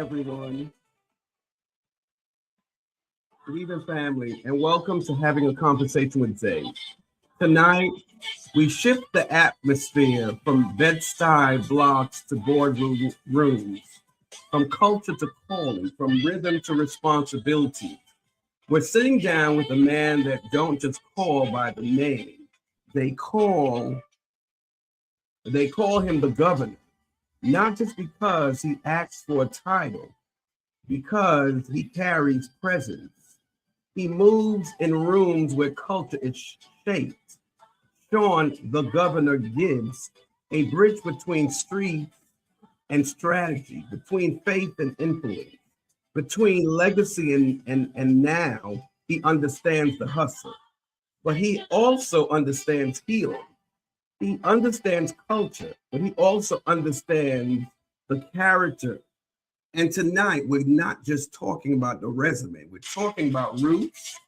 everyone. Good evening, family, and welcome to Having a Conversation with Zay. Tonight, we shift the atmosphere from Bed-Stuy blocks to boardroom rooms, from culture to calling, from rhythm to responsibility. We're sitting down with a man that don't just call by the name. They call they call him the governor, not just because he asks for a title, because he carries presence. He moves in rooms where culture is shaped. Shawn, the governor Gibbs, a bridge between street and strategy, between faith and influence, between legacy and now. He understands the hustle, but he also understands healing. He understands culture, but he also understands the character. And tonight, we're not just talking about the resume, we're talking about roots,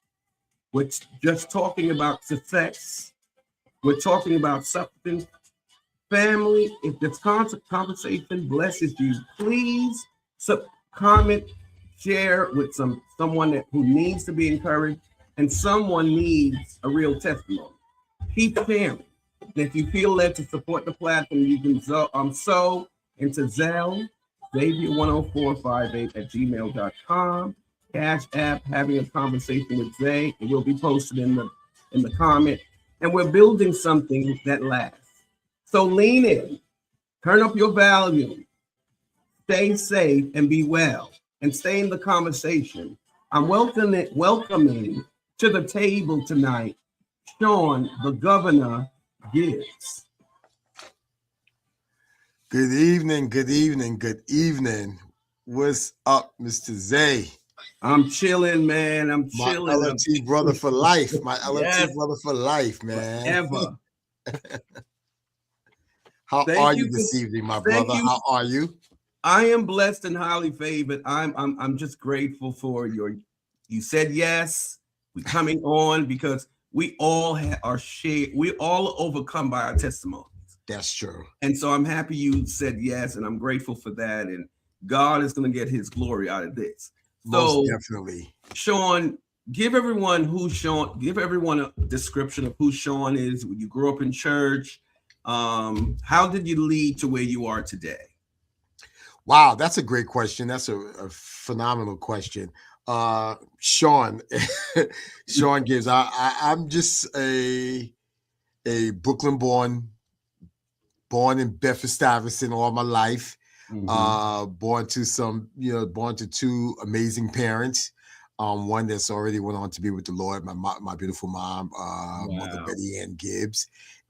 we're just talking about success, we're talking about substance. Family, if this conversation blesses you, please comment, share with someone who needs to be encouraged and someone needs a real testimony. Keep sharing. And if you feel led to support the platform, you can sow into Zelle, Xavier10458 at gmail.com. Cash App, Having a Conversation with Zay. It will be posted in the comment. And we're building something that lasts. So lean in, turn up your volume, stay safe and be well, and stay in the conversation. I'm welcoming to the table tonight, Shawn, the governor Gibbs. Good evening, good evening, good evening. What's up, Mr. Zay? I'm chilling, man. I'm chilling. My LFT brother for life. My LFT brother for life, man. Ever. How are you this evening, my brother? How are you? I am blessed and highly favored. I'm just grateful for you said yes. We're coming on because we all are shared. We all overcome by our testimonies. That's true. And so I'm happy you said yes, and I'm grateful for that. And God is going to get his glory out of this. Most definitely. Shawn, give everyone a description of who Shawn is. When you grew up in church, how did you lead to where you are today? Wow, that's a great question. That's a phenomenal question. Shawn, Shawn Gibbs. I'm just a Brooklyn born in Bedford-Stuyvesant all my life. Mm-hmm. Born to two amazing parents. One that's already went on to be with the Lord, my beautiful mom, Mother Betty Ann Gibbs,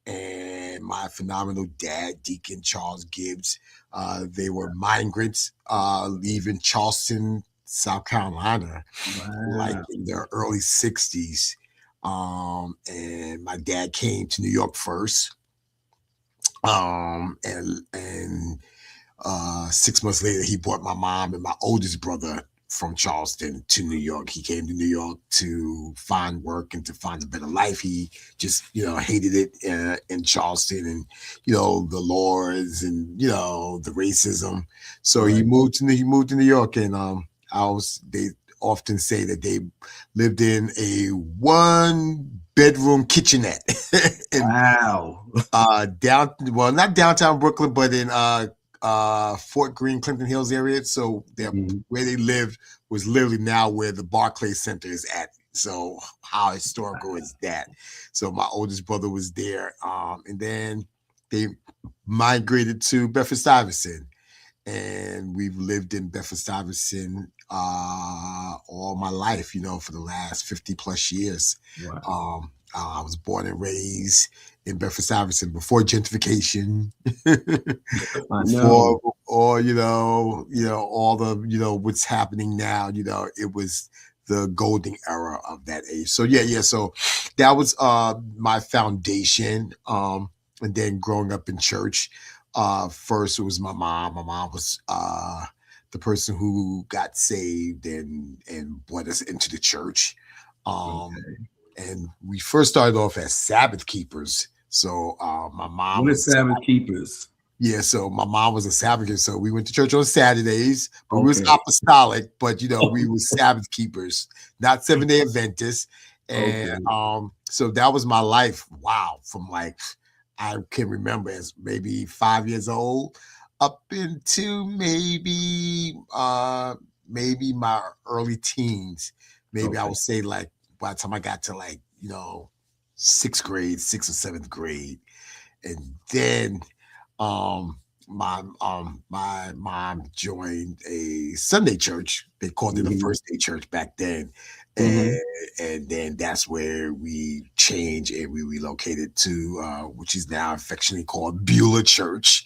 and my phenomenal dad, Deacon Charles Gibbs. They were migrants leaving Charleston, South Carolina, like in the early 60s. And my dad came to New York first. And 6 months later, he brought my mom and my oldest brother from Charleston to New York. He came to New York to find work and to find a better life. He just, hated it in Charleston and, the laws and, the racism. So he moved to New York, and they often say that they lived in a 1-bedroom kitchenette. Not downtown Brooklyn, but in Fort Greene, Clinton Hills area. So where they lived was literally now where the Barclays Center is at. So how historical is that? So my oldest brother was there. And then they migrated to Bedford-Stuyvesant. And we've lived in Bedford-Stuyvesant all my life, for the last 50 plus years. Wow. I was born and raised in Bedford-Stuyvesant before gentrification, before all the what's happening now. It was the golden era of that age. So so that was my foundation. And then growing up in church, first it was my mom. My mom was the person who got saved and brought us into the church. And we first started off as Sabbath keepers. So my mom. What is Sabbath keepers? Yeah, so my mom was a Sabbath, so we went to church on Saturdays, but we was Okay. apostolic, but we were Sabbath keepers, not 7-day Adventists. And Okay. so that was my life. Wow, from like I can remember as maybe 5 years old up into maybe my early teens. Maybe I Okay. would say like by the time I got to like, sixth grade, sixth or seventh grade. And then my mom joined a Sunday church. They called it a Mhm. first day church back then. And Mhm. and then that's where we changed and we relocated to which is now affectionately called Beulah Church.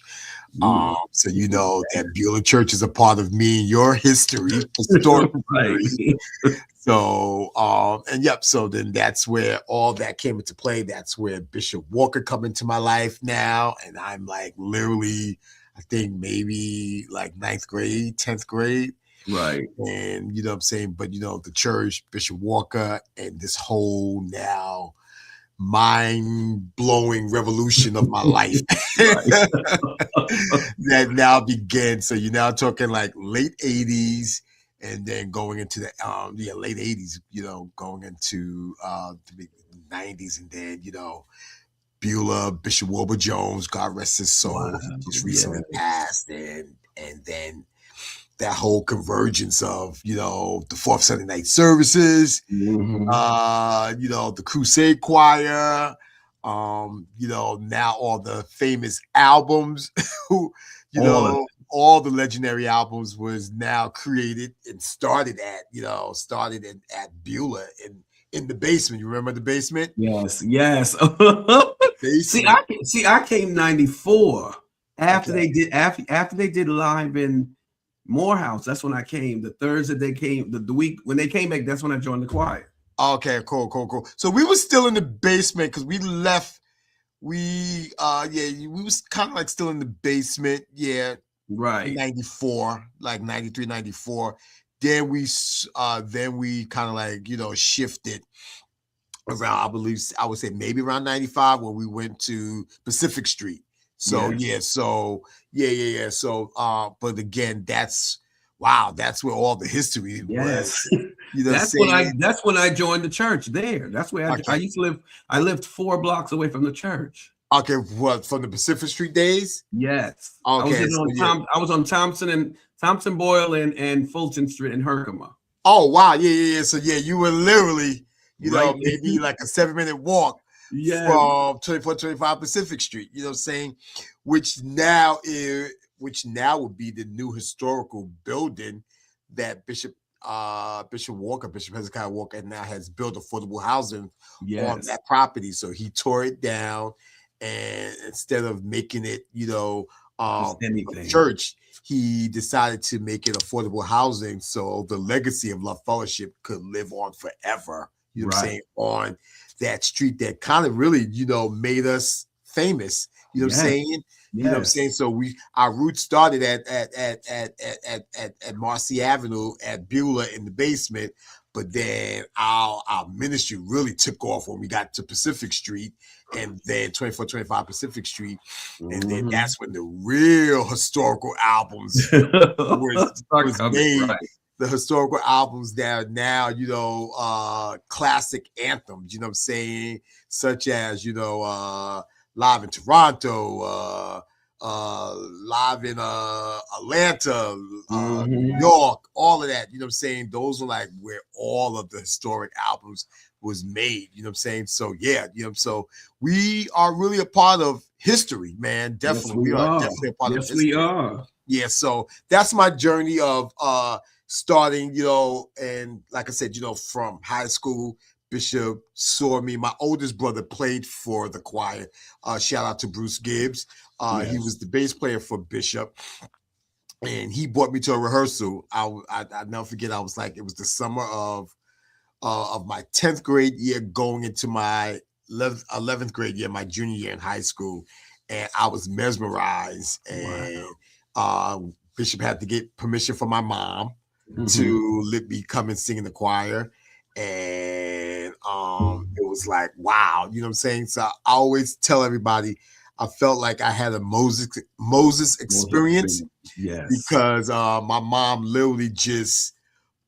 Beulah. So that Beulah Church is a part of me and your history, historic Right. history. So, and yep, so then that's where all that came into play. That's where Bishop Walker come into my life now. And I'm like literally, I think maybe like ninth grade, 10th grade. Right. And you know what I'm saying? But the church, Bishop Walker, and this whole now mind-blowing revolution of my life Right. that now begins. So you're now talking like late 80s and then going into the late 80s, going into the 90s, and then Beulah, Bishop Wilbur Jones, God rest his Wow. soul, he just recently Yes. passed. And then that whole convergence of the fourth Sunday night services, Mhm. the Crusade Choir, now all the famous albums, who, All of all the legendary albums was now created and started at Beulah in the basement. You remember the basement? Yes, yes. Basement. See, I came 94 Okay. after they did live in Morehouse. That's when I came. The Thursday they came, the week when they came back, that's when I joined the choir. Okay, cool. So we were still in the basement because we left. We was kind of like still in the basement. Yeah, Right. 94, like 93, 94. Then we kind of like, shifted around, I would say maybe around 95 when we went to Pacific Street. So Yes. yeah, yeah. So but again, that's where all the history was. Yes. You know what I'm saying? That's when I joined the church there. That's where I Okay. used to live. I lived 4 blocks away from the church. Okay, what from the Pacific Street days? Yes. Okay, so yeah. I was on Thompson Boyle and Fulton Street in Herkimer. Oh wow, yeah. So yeah, you were literally, Right. maybe like a 7-minute walk Yes. from 2425 Pacific Street, you know what I'm saying? Which now would be the new historical building that Bishop Hezekiah Walker now has built affordable housing on Yes. that property. So he tore it down, and instead of making it, Just a anything. church, he decided to make it affordable housing so the legacy of Love Fellowship could live on forever. You know what I'm Right. saying? On that street that kind of really, made us famous. You know what I'm Yes. saying? You know what I'm Yes. saying? So our roots started at Marcy Avenue at Beulah in the basement, but then our ministry really took off when we got to Pacific Street and then 2425 Pacific Street. And then Mhm. that's when the real historical albums Start was coming. made. Right. The historical albums that are now, classic anthems, you know what I'm saying? Such as, Live in Toronto, Live in Atlanta, New Mhm. York, all of that, you know what I'm saying? Those are like where all of the historic albums was made, you know what I'm saying? So yeah, so we are really a part of history, man. Yes, Definitely. We we are are. definitely a part of Yes, we history. are. Yeah, so that's my journey of starting, and like I said, from high school. Bishop saw me. My oldest brother played for the choir. Shout out to Bruce Gibbs. He Yes. was the bass player for Bishop, and he brought me to a rehearsal. I never forget. I was like, it was the summer of my 10th grade year, going into my 11th grade year, my junior year in high school, and I was mesmerized. Wow. And Bishop had to get permission from my mom Mhm. to let me come and sing in the choir. And it was like, wow, you know what I'm saying? So I always tell everybody, I felt like I had a Moses experience Yes. because my mom literally just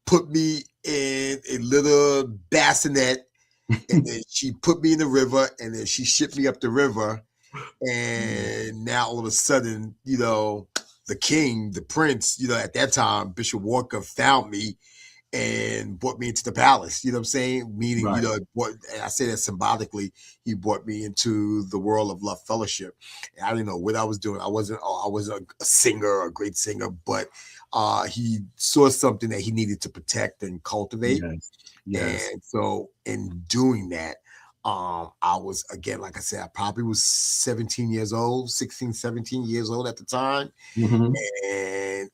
put me in a little bassinet, and then she put me in the river, and then she shipped me up the river. And now all of a sudden, the king, the prince, at that time, Bishop Walker found me and brought me into the palace. You know what I'm saying? Meaning, Right. and I say that symbolically, he brought me into the world of Love Fellowship. And I didn't know what I was doing. I wasn't a singer, a great singer, but he saw something that he needed to protect and cultivate. Yes. Yes. And so in doing that, I was, again, like I said, I probably was 17 years old, 16, 17 years old at the time. Mm-hmm. And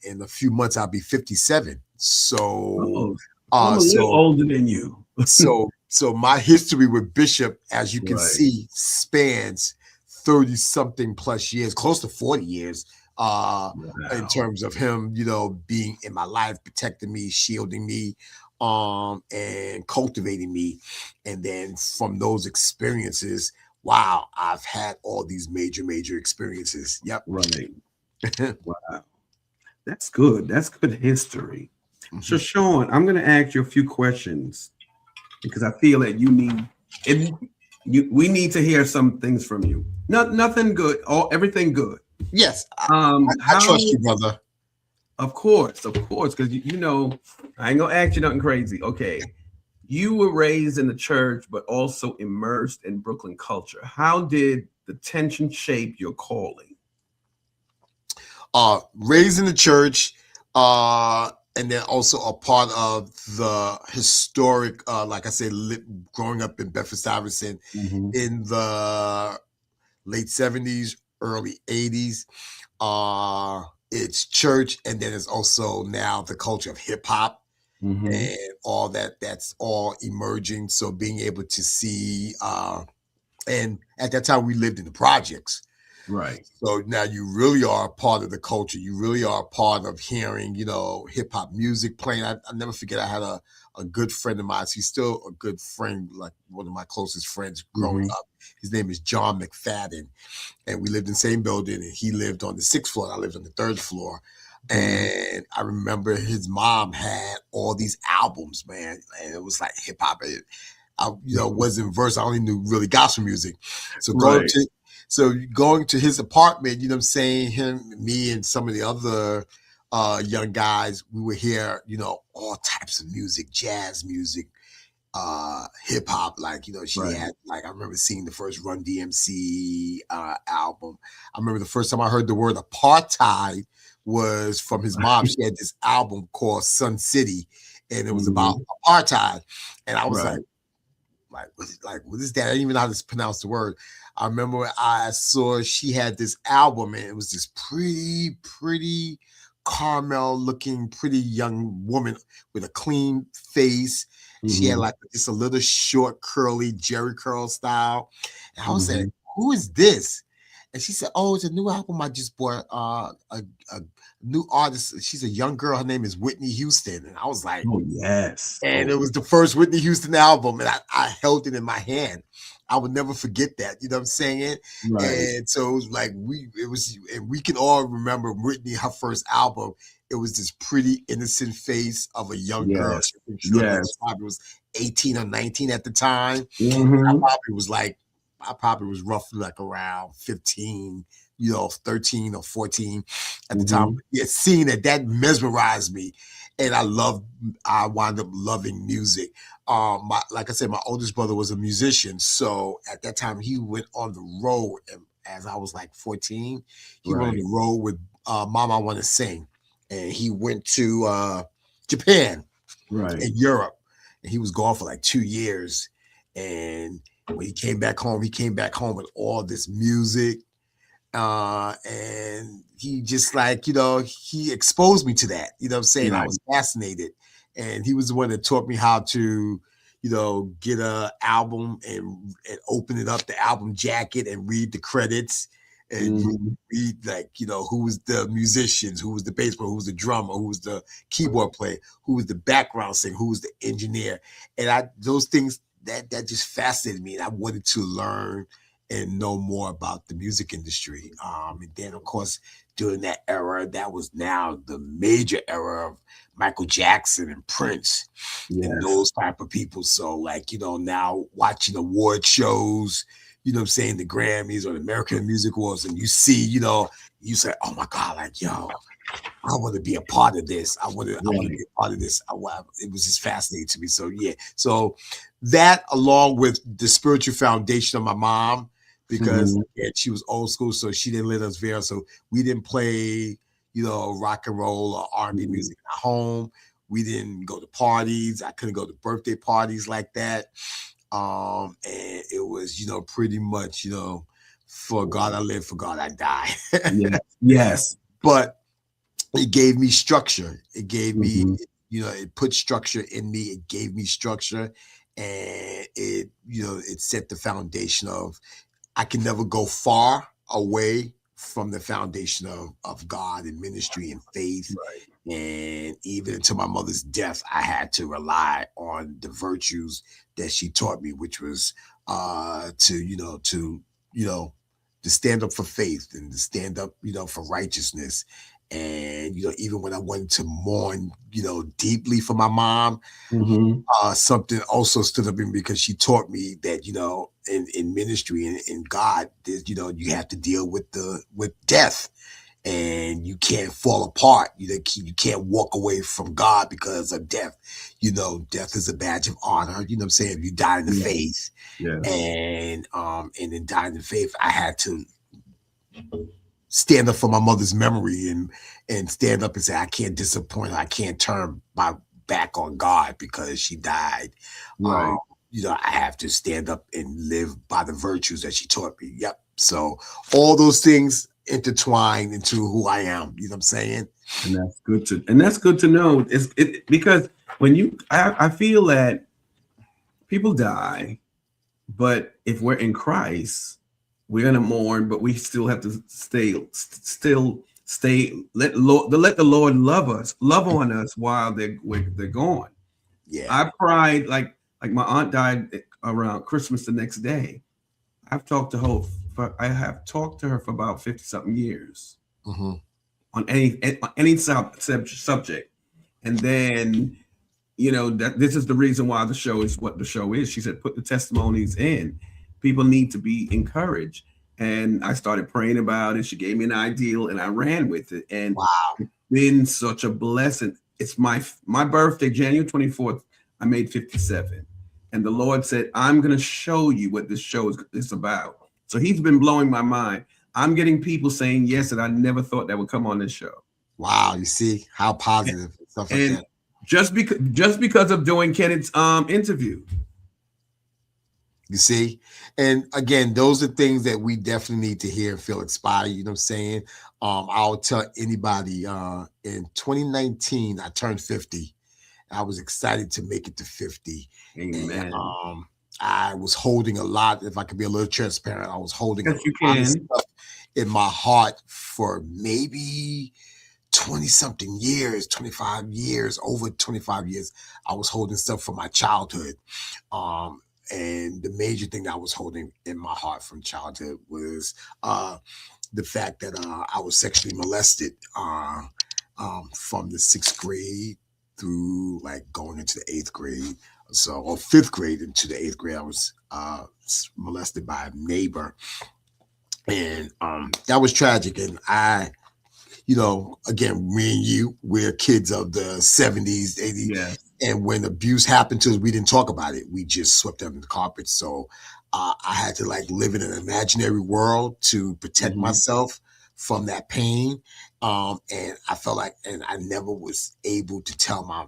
in a few months I'll be 57. So Oh, I'm a little so older than you. so my history with Bishop, as you can Right. see, spans 30 something plus years, close to 40 years, in Wow. terms of him, being in my life, protecting me, shielding me, and cultivating me. And then from those experiences, wow, I've had all these major experiences. Yep. Right. Wow. That's good. That's good history. So, Mhm. Shawn, I'm going to ask you a few questions because I feel that you need it. We need to hear some things from you. Nothing good. Everything good. Yes, I How? trust you, brother. Of course, because I ain't gonna ask you nothing crazy. Okay, you were raised in the church, but also immersed in Brooklyn culture. How did the tension shape your calling? Raised in the church, and then also a part of the historic, like I said, growing up in Bedford-Stuyvesant Mm-hmm. in the late 70s, early 80s. It's church, and then it's also now the culture of hip hop Mm-hmm. and all that. That's all emerging. So being able to see, and at that time we lived in the projects. Right. So now you really are a part of the culture. You really are a part of hearing, hip hop music playing. I never forget, I had a good friend of mine. He's still a good friend, like one of my closest friends growing Mm-hmm. up. His name is John McFadden. And we lived in the same building, and he lived on the 6th floor. And I lived on the 3rd floor. Mm-hmm. And I remember his mom had all these albums, man. And it was like hip hop. I wasn't versed. I only knew really gospel music. So Right. going to his apartment, you know what I'm saying, me and some of the other young guys, we would hear, all types of music, jazz music, hip hop. Like, she Right. had, like, I remember seeing the first Run DMC album. I remember the first time I heard the word apartheid was from his mom. She had this album called Sun City, and it was about Mm-hmm. apartheid. And I was Right. what is that? I didn't even know how to pronounce the word. I remember I saw she had this album, and it was this pretty caramel looking, pretty young woman with a clean face. She had Mm-hmm. like just a little short, curly Jerry curl style. And I was Mm-hmm. like, who is this? And she said, oh, it's a new album I just bought. A new artist. She's a young girl. Her name is Whitney Houston. And I was like, Oh yes. and Oh it was the first Whitney Houston album, and I held it in my hand. I would never forget that. You know what I'm saying? right. And so it was like and we can all remember Whitney, her first album. It was this pretty innocent face of a young girl. Yes. She looked like Yes. she probably was 18 or 19 at the time. I Mm-hmm. probably was roughly like around 15, 13 or 14 at the time. Mm-hmm. Yeah, seeing that mesmerized me. And I wound up loving music. Like I said, my oldest brother was a musician. So at that time he went on the road. And as I was like 14, he went on Right. the road with Mama I Want to Sing. And he went to Japan Right. in Europe, and he was gone for like 2 years. And when he came back home with all this music. And he just he exposed me to that. You know what I'm saying? I Right. was fascinated. And he was the one that taught me how to, get a album and open it up, the album jacket, and read the credits. And you Mm-hmm. read, like, who was the musicians, who was the bass player, who was the drummer, who was the keyboard player, who was the background singer, who was the engineer. And those things that just fascinated me, and I wanted to learn and know more about the music industry. And then, of course, during that era, that was now the major era of Michael Jackson and Prince and Yes. those type of people. So, like, now watching award shows, what I'm saying, the Grammys or the American Music Awards, and you see, you say, oh my God, like, yo, I want to be a part of this. I want to be Right. a part of this. It was just fascinating to me. So yeah. So that along with the spiritual foundation of my mom, because Mhm. again, she was old school, so she didn't let us veer. So we didn't play, rock and roll or R&B Mhm. music at home. We didn't go to parties. I couldn't go to birthday parties like that. And it was, pretty much, for God I live, for God I die. Yes. Yes. But it gave me structure. It gave me, Mhm. it put structure in me. It gave me structure, and it set the foundation of I can never go far away from the foundation of God and ministry and faith. Right. And even until my mother's death, I had to rely on the virtues that she taught me, which was you know, to stand up for faith and to stand up, for righteousness. And even when I wanted to mourn, deeply for my mom, Mhm. something also stood up in me because she taught me that in ministry and in God, there's, you have to deal with death, and you can't fall apart. You can't walk away from God because of death. Death is a badge of honor. You know what I'm saying? If you die in the Yes. faith, Yes. and in dying in faith, I had to stand up for my mother's memory and stand up and say I can't disappoint her. I can't turn my back on God because she died. Um, Right. I have to stand up and live by the virtues that she taught me. Yep. So all those things intertwine into who I am. You know what I'm saying? And that's good to know. Because when I feel that people die, but if we're in Christ, we're gonna mourn, but we still have to stay. Let the Lord love on us while they're gone. Yeah. I cried like my aunt died around Christmas the next day. I have talked to her for about 50 something years Hmm. on any subject, and then that this is the reason why the show is what the show is. She said, put the testimonies in. People need to be encouraged. And I started praying about it. She gave me an ideal and I ran with it. And Wow. it's been such a blessing. It's my birthday, January 24th. I made 57. And the Lord said, I'm going to show you what this show is about. So he's been blowing my mind. I'm getting people saying yes that I never thought that would come on this show. Wow. You see how positive and stuff like And that. just because of doing Kenneth's interview. You see? And again, those are things that we definitely need to hear and feel inspired. You know what I'm saying? I'll tell anybody in 2019, I turned 50. I was excited to make it to 50. And Amen. I was holding a lot, if I could be a little transparent, I was holding a Yes, you lot of can. stuff in my heart for maybe 20 something years, 25 years, over 25 years. I was holding stuff from my childhood. Um, and the major thing that I was holding in my heart from childhood was the fact that I was sexually molested from the 6th grade through like going into the 8th grade. So, or 5th grade into the 8th grade, I was molested by a neighbor. And that was tragic. And again, me and you, we're kids of the 70s, 80s. Yes. And when abuse happened to us, we didn't talk about it. We just swept it under the carpet. So I had to like live in an imaginary world to protect Hmm. myself from that pain. And I felt like, and I never was able to tell my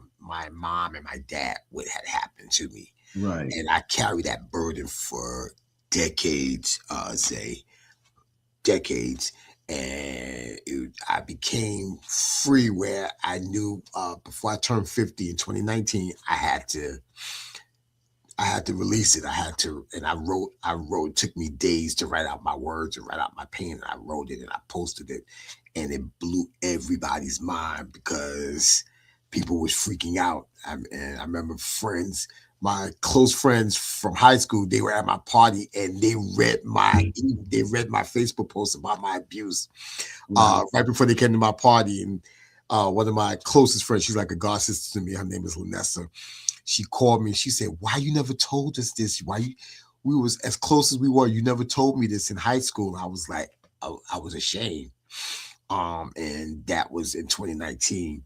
mom and my dad what had happened to me. Right. And I carried that burden for decades, say decades. And I became free where I knew before I turned 50 in 2019, I had to release it. I had to, and I wrote, it took me days to write out my words and write out my pain. And I wrote it and I posted it, and it blew everybody's mind because people was freaking out. And I remember friends my close friends from high school, they were at my party and they read my Facebook post about my abuse Right. right before they came to my party. And one of my closest friends, she's like a god sister to me. Her name is Lanessa. She called me. She said, "Why you never told us this? Why you, we was as close as we were. You never told me this in high school." I was like, I was ashamed. And that was in 2019.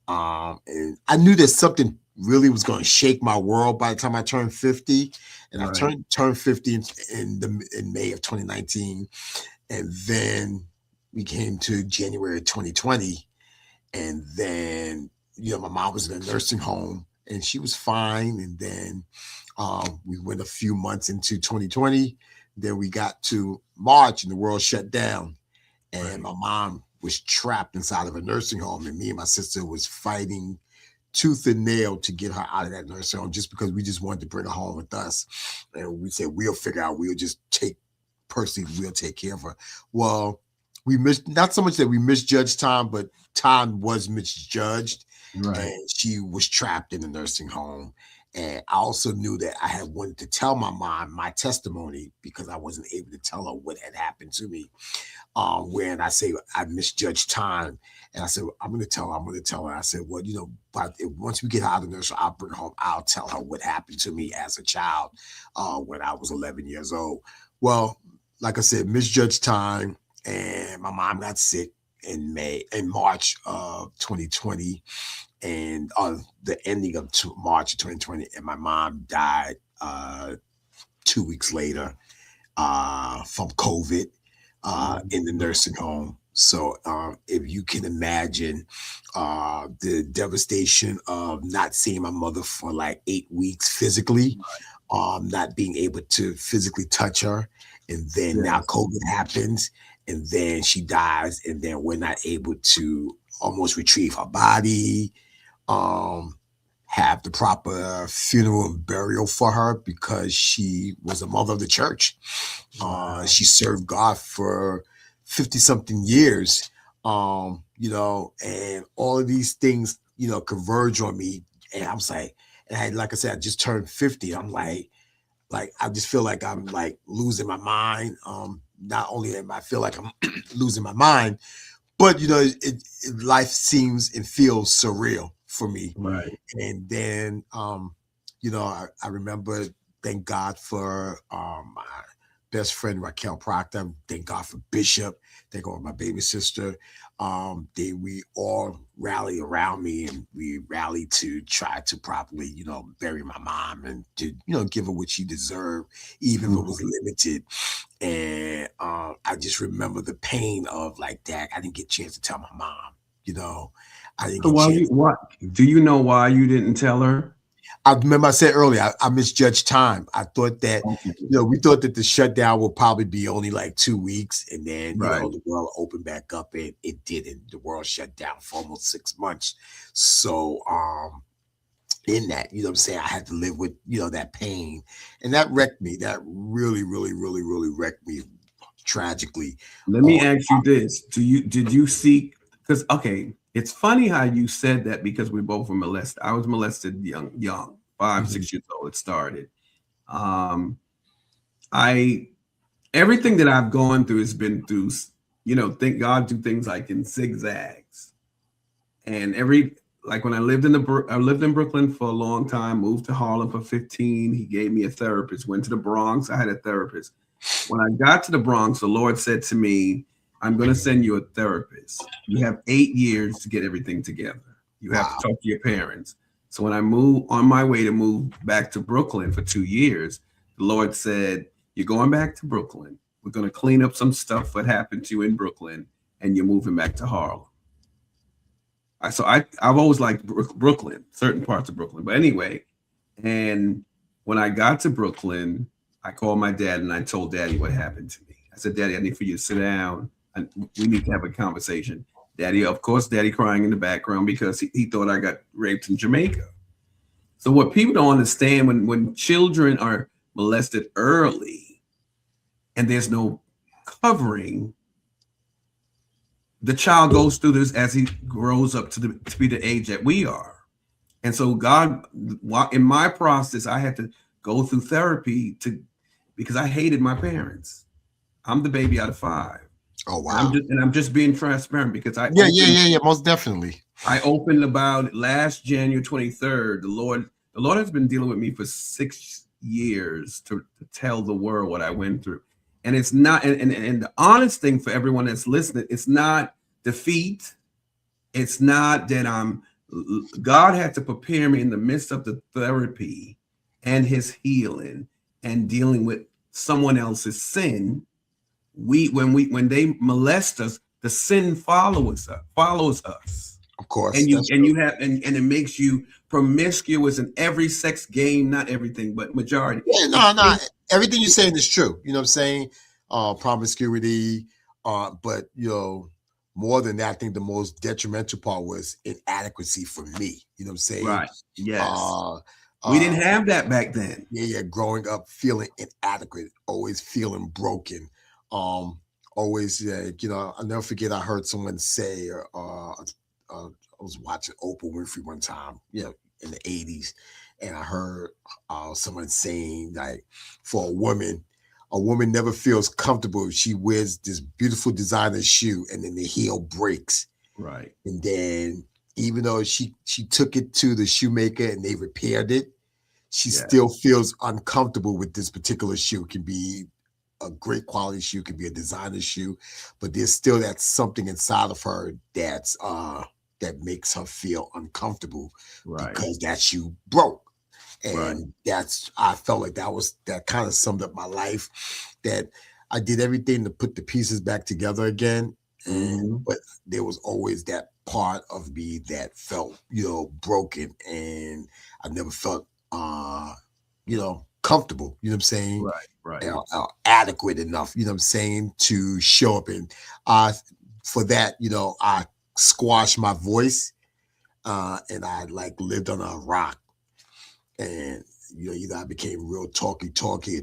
And I knew that something really was going to shake my world by the time I turned 50. And I Right. turned 50 in May of 2019. And then we came to January 2020. And then, my mom was in a nursing home and she was fine. And then we went a few months into 2020. Then we got to March and the world shut down. And Right. my mom was trapped inside of a nursing home. And me and my sister was fighting tooth and nail to get her out of that nursing home just because we just wanted to bring her home with us. And we said, we'll figure out, we'll take care of her. Well, we missed, not so much that we misjudged time, but time was misjudged. Right. And she was trapped in the nursing home. And I also knew that I had wanted to tell my mom my testimony because I wasn't able to tell her what had happened to me. When I say I misjudged time, and I said, I'm going to tell her. I'm going to tell her. I said, well, but once we get out of the nursery, I'll bring her home. I'll tell her what happened to me as a child when I was 11 years old. Well, like I said, misjudged time, and my mom got sick in March of 2020, and the ending of March of 2020, and my mom died 2 weeks later from COVID in the nursing home. So if you can imagine the devastation of not seeing my mother for like 8 weeks physically, not being able to physically touch her, and then now Yes. COVID happens, and then she dies, and then we're not able to almost retrieve her body, um, have the proper funeral and burial for her because she was a mother of the church. Wow. She served God for 50 something years, and all of these things, converge on me. And I was like, like I said, I just turned 50. I'm like, I just feel like I'm like losing my mind. Not only am I feel like I'm losing my mind, but life seems and feels surreal for me. Right. And then, I remember, thank God for my best friend Raquel Proctor. Thank God for Bishop. Thank God for my baby sister. We all rally around me, and we rally to try to properly, bury my mom and to, give her what she deserved, even if it was Mhm. limited. And I just remember the pain of like that. I didn't get a chance to tell my mom. You know, I didn't So get a why chance. you what do you know why you didn't tell her? I remember I said earlier, I misjudged time. I thought that, Okay. we thought that the shutdown would probably be only like 2 weeks, and then, Right. the world opened back up, and it didn't. The world shut down for almost 6 months. So, in that, what I'm saying, I had to live with, that pain, and that wrecked me. That really, really, really, really wrecked me tragically. Let me On ask you this. Did you seek, because okay, it's funny how you said that because we both were molested. I was molested young, five, Mhm. 6 years old, it started. Um I Everything that I've gone through has been through, thank God do things like in zigzags. And like when I lived in Brooklyn for a long time, moved to Harlem for 15. He gave me a therapist, went to the Bronx, I had a therapist. When I got to the Bronx, the Lord said to me, I'm going to send you a therapist. You have 8 years to get everything together. You have to Wow. talk to your parents. So when I moved on my way to move back to Brooklyn for 2 years, the Lord said, you're going back to Brooklyn. We're going to clean up some stuff that happened to you in Brooklyn, and you're moving back to Harlem. I've always liked Brooklyn, certain parts of Brooklyn. But anyway, and when I got to Brooklyn, I called my dad and I told Daddy what happened to me. I said, Daddy, I need for you to sit down and we need to have a conversation. Daddy, of course, Daddy crying in the background because he thought I got raped in Jamaica. So what people don't understand, when children are molested early and there's no covering, the child goes through this as he grows up to be the age that we are. And so God, in my process, I had to go through therapy because I hated my parents. I'm the baby out of five. Oh And wow. I'm just being transparent because Yeah. Most definitely. I opened about last January 23rd. The Lord has been dealing with me for 6 years to tell the world what I went through. And it's not, and the honest thing for everyone that's listening, it's not defeat. It's not that God had to prepare me in the midst of the therapy and his healing and dealing with someone else's sin. When they molest us, the sin follows us. Of course, And that's true. and it makes you promiscuous in every sex game, not everything, but majority. Yeah, It no. takes, Everything you're saying is true. You know what I'm saying? Promiscuity, but more than that, I think the most detrimental part was inadequacy for me. You know what I'm saying? right. Yes. Uh, We uh, didn't have that back then. yeah. Growing up feeling inadequate, always feeling broken. Um, always, I'll never forget. I heard someone say, I was watching Oprah Winfrey one time, in the '80s, and I heard someone saying like, for a woman never feels comfortable if she wears this beautiful designer shoe and then the heel breaks, Right. and then even though she took it to the shoemaker and they repaired it, she Yeah. still feels uncomfortable with this particular shoe. It can be a great quality shoe, can be a designer shoe, but there's still that something inside of her that makes her feel uncomfortable Right. because that shoe broke. Right. And I felt like that kind of summed up my life, that I did everything to put the pieces back together again. Mhm. But there was always that part of me that felt, broken, and I never felt, comfortable, you know what I'm saying? Right. Right. Adequate enough, you know what I'm saying, to show up. And for that, I squashed my voice, and I like lived on a rock. And either I became real talky and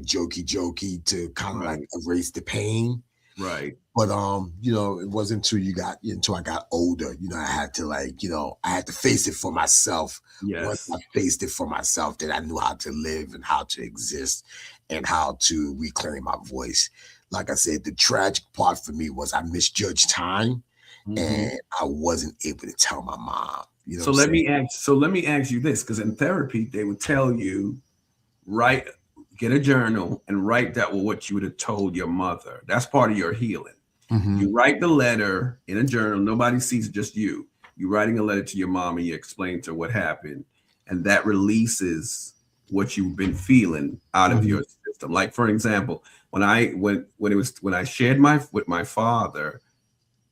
jokey to kind of like Right. erase the pain. Right. But it wasn't until I got older, I had to I had to face it for myself. Once I Yes. faced it for myself, that I knew how to live and how to exist and how to reclaim my voice. Like I said, the tragic part for me was I misjudged time, Mhm. and I wasn't able to tell my mom. You know what So I'm let saying? me ask. So let me ask you this, because in therapy they would tell you, write, get a journal and write that what you would have told your mother. That's part of your healing. Hmm. You write the letter in a journal. Nobody sees it, just you. You're writing a letter to your mom and you explain to her what happened, and that releases what you've been feeling out of Hmm. your system. Like for example, when I shared with my father,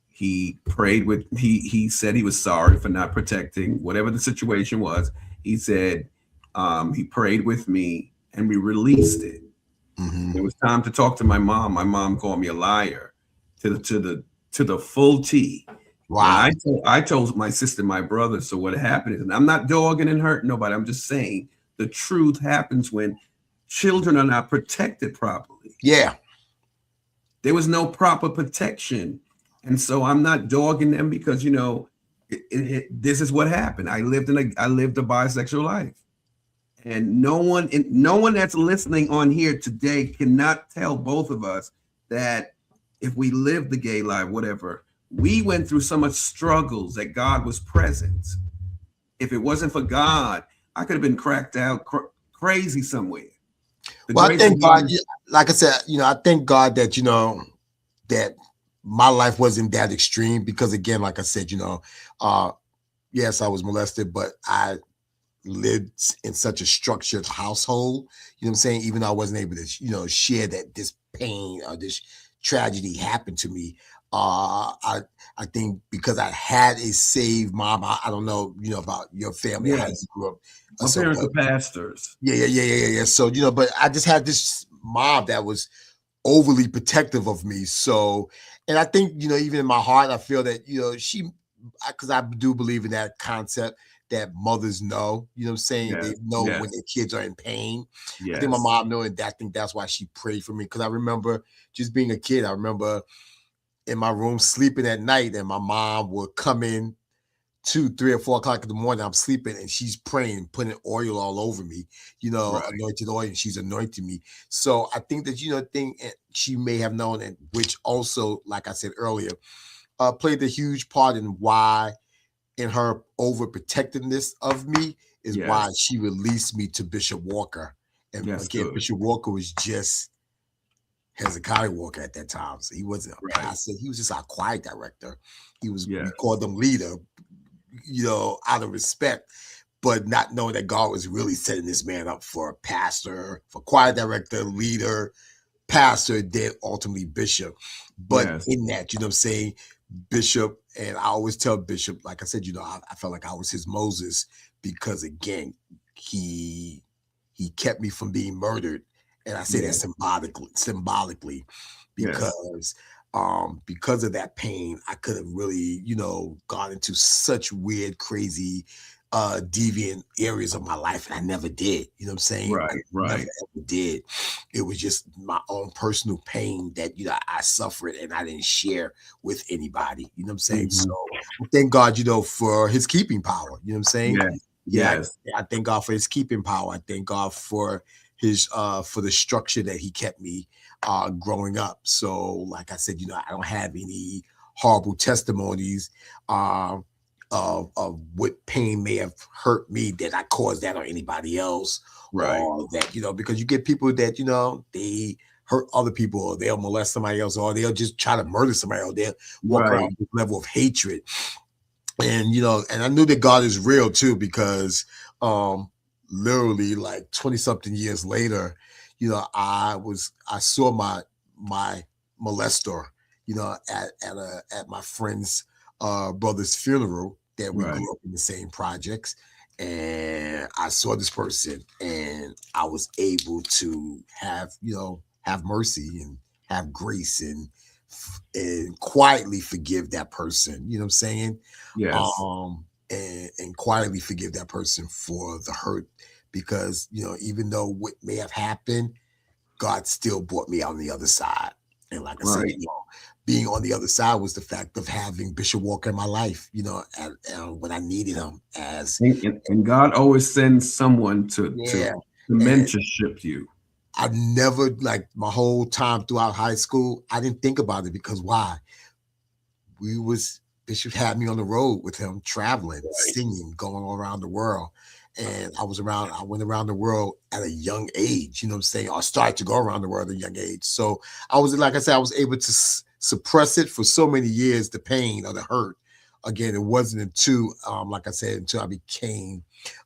he prayed with he said he was sorry for not protecting whatever the situation was. He said he prayed with me and we released it. It Hmm. was time to talk to my mom. My mom called me a liar to the full T. And Wow. I told my sister, my brother. So what happened is, and I'm not dogging and hurting nobody. I'm just saying the truth happens when children are not protected properly. Yeah. There was no proper protection. And so I'm not dogging them because this is what happened. I lived a bisexual life. And no one that's listening on here today cannot tell both of us that if we lived the gay life, whatever, we went through so much struggles that God was present. If it wasn't for God, I could have been cracked out crazy somewhere. The Well, I grace of thank God God. is Like I said, I thank God that that my life wasn't that extreme, because again, like I said, uh, yes, I was molested, but I lived in such a structured household. You know what I'm saying? Even though I wasn't able to, share that this pain or this tragedy happened to me. I think because I had a saved mom. I don't know, about your family, how you yes. grew up. My So, parents but are pastors. yeah. So, but I just had this mom that was overly protective of me. So, and I think, even in my heart, I feel that, because I do believe in that concept that mothers know, you know what I'm saying? They Yes, know when yes, their kids are in pain. I think my yes. mom knew, and I think that's why she prayed for me. Because I remember just being a kid, I remember in my room sleeping at night, and my mom would come in 2, 3, or 4 o'clock in the morning, I'm sleeping and she's praying, putting oil all over me, Right. anointed oil, and she's anointing me. So I think that, she may have known, and which also, like I said earlier, played a huge part in her overprotectiveness of me is why Yes. she released me to Bishop Walker. And Yes, again, good. Bishop Walker was just Hezekiah Walker at that time. So he wasn't a Right. pastor. He was just our choir director. We Yes. called him leader, out of respect, but not knowing that God was really setting this man up for a pastor, for choir director, leader, pastor, then ultimately bishop. But Yes. in that, you know what I'm saying, Bishop, and I always tell Bishop, like I said, I felt like I was his Moses, because again, he kept me from being murdered. And I say that Yes. symbolically, Yes. because of that pain, I could have really, gone into such weird, crazy, deviant areas of my life, and I never did. You know what I'm saying? I Right. never Right. ever did. It was just my own personal pain that I suffered, and I didn't share with anybody. You know what I'm saying? Mhm. So thank God, for his keeping power. You know what I'm saying? Yes. Yeah, Yes. I thank God for his keeping power. I thank God for his for the structure that he kept me growing up. So, like I said, I don't have any horrible testimonies of what pain may have hurt me that I caused that or anybody else, Right. or that, because you get people that, they hurt other people, or they'll molest somebody else, or they'll just try to murder somebody else. They'll walk around Right. with this level of hatred. And and I knew that God is real too, because literally like 20 something years later, I saw my molester, at my friend's brother's funeral, that we Right. grew up in the same projects. And I saw this person, and I was able to have mercy and have grace, and quietly forgive that person. You know what I'm saying? Yes. And quietly forgive that person for the hurt, because even though what may have happened, God still brought me on the other side. And like I said, Right. being on the other side was the fact of having Bishop Walker in my life, when I needed him as. And God always sends someone to Yeah. And mentorship you. I never, like my whole time throughout high school, I didn't think about it, because why? Bishop had me on the road with him, traveling, Right. singing, going all around the world. And I went around the world at a young age, you know what I'm saying? I started to go around the world at a young age. So like I said, I was able to suppress it for so many years, the pain or the hurt. Again, it wasn't until, like I said, until I became,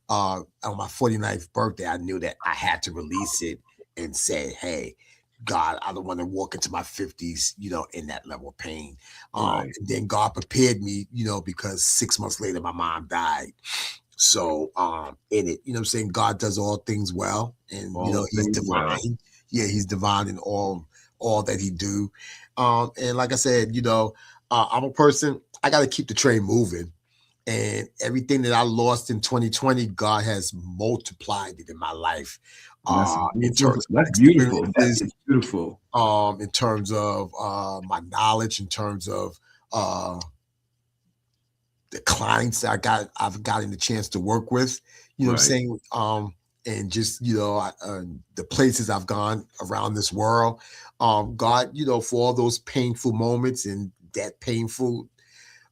on my 49th birthday, I knew that I had to release it and say, hey, God, I don't want to walk into my 50s, in that level of pain. Right. And then God prepared me, because 6 months later, my mom died. So, in it, what I'm saying, God does all things well, and, All he's things well. divine. Yeah, he's divine in all that he do. And like I said, I'm a person, I got to keep the train moving. And everything that I lost in 2020, God has multiplied it in my life. That's In beautiful. terms of That's beautiful. That experiences, is beautiful. in terms of my knowledge, in terms of the clients that I've gotten the chance to work with, what I'm Right. saying? And just, the places I've gone around this world, God, for all those painful moments and that painful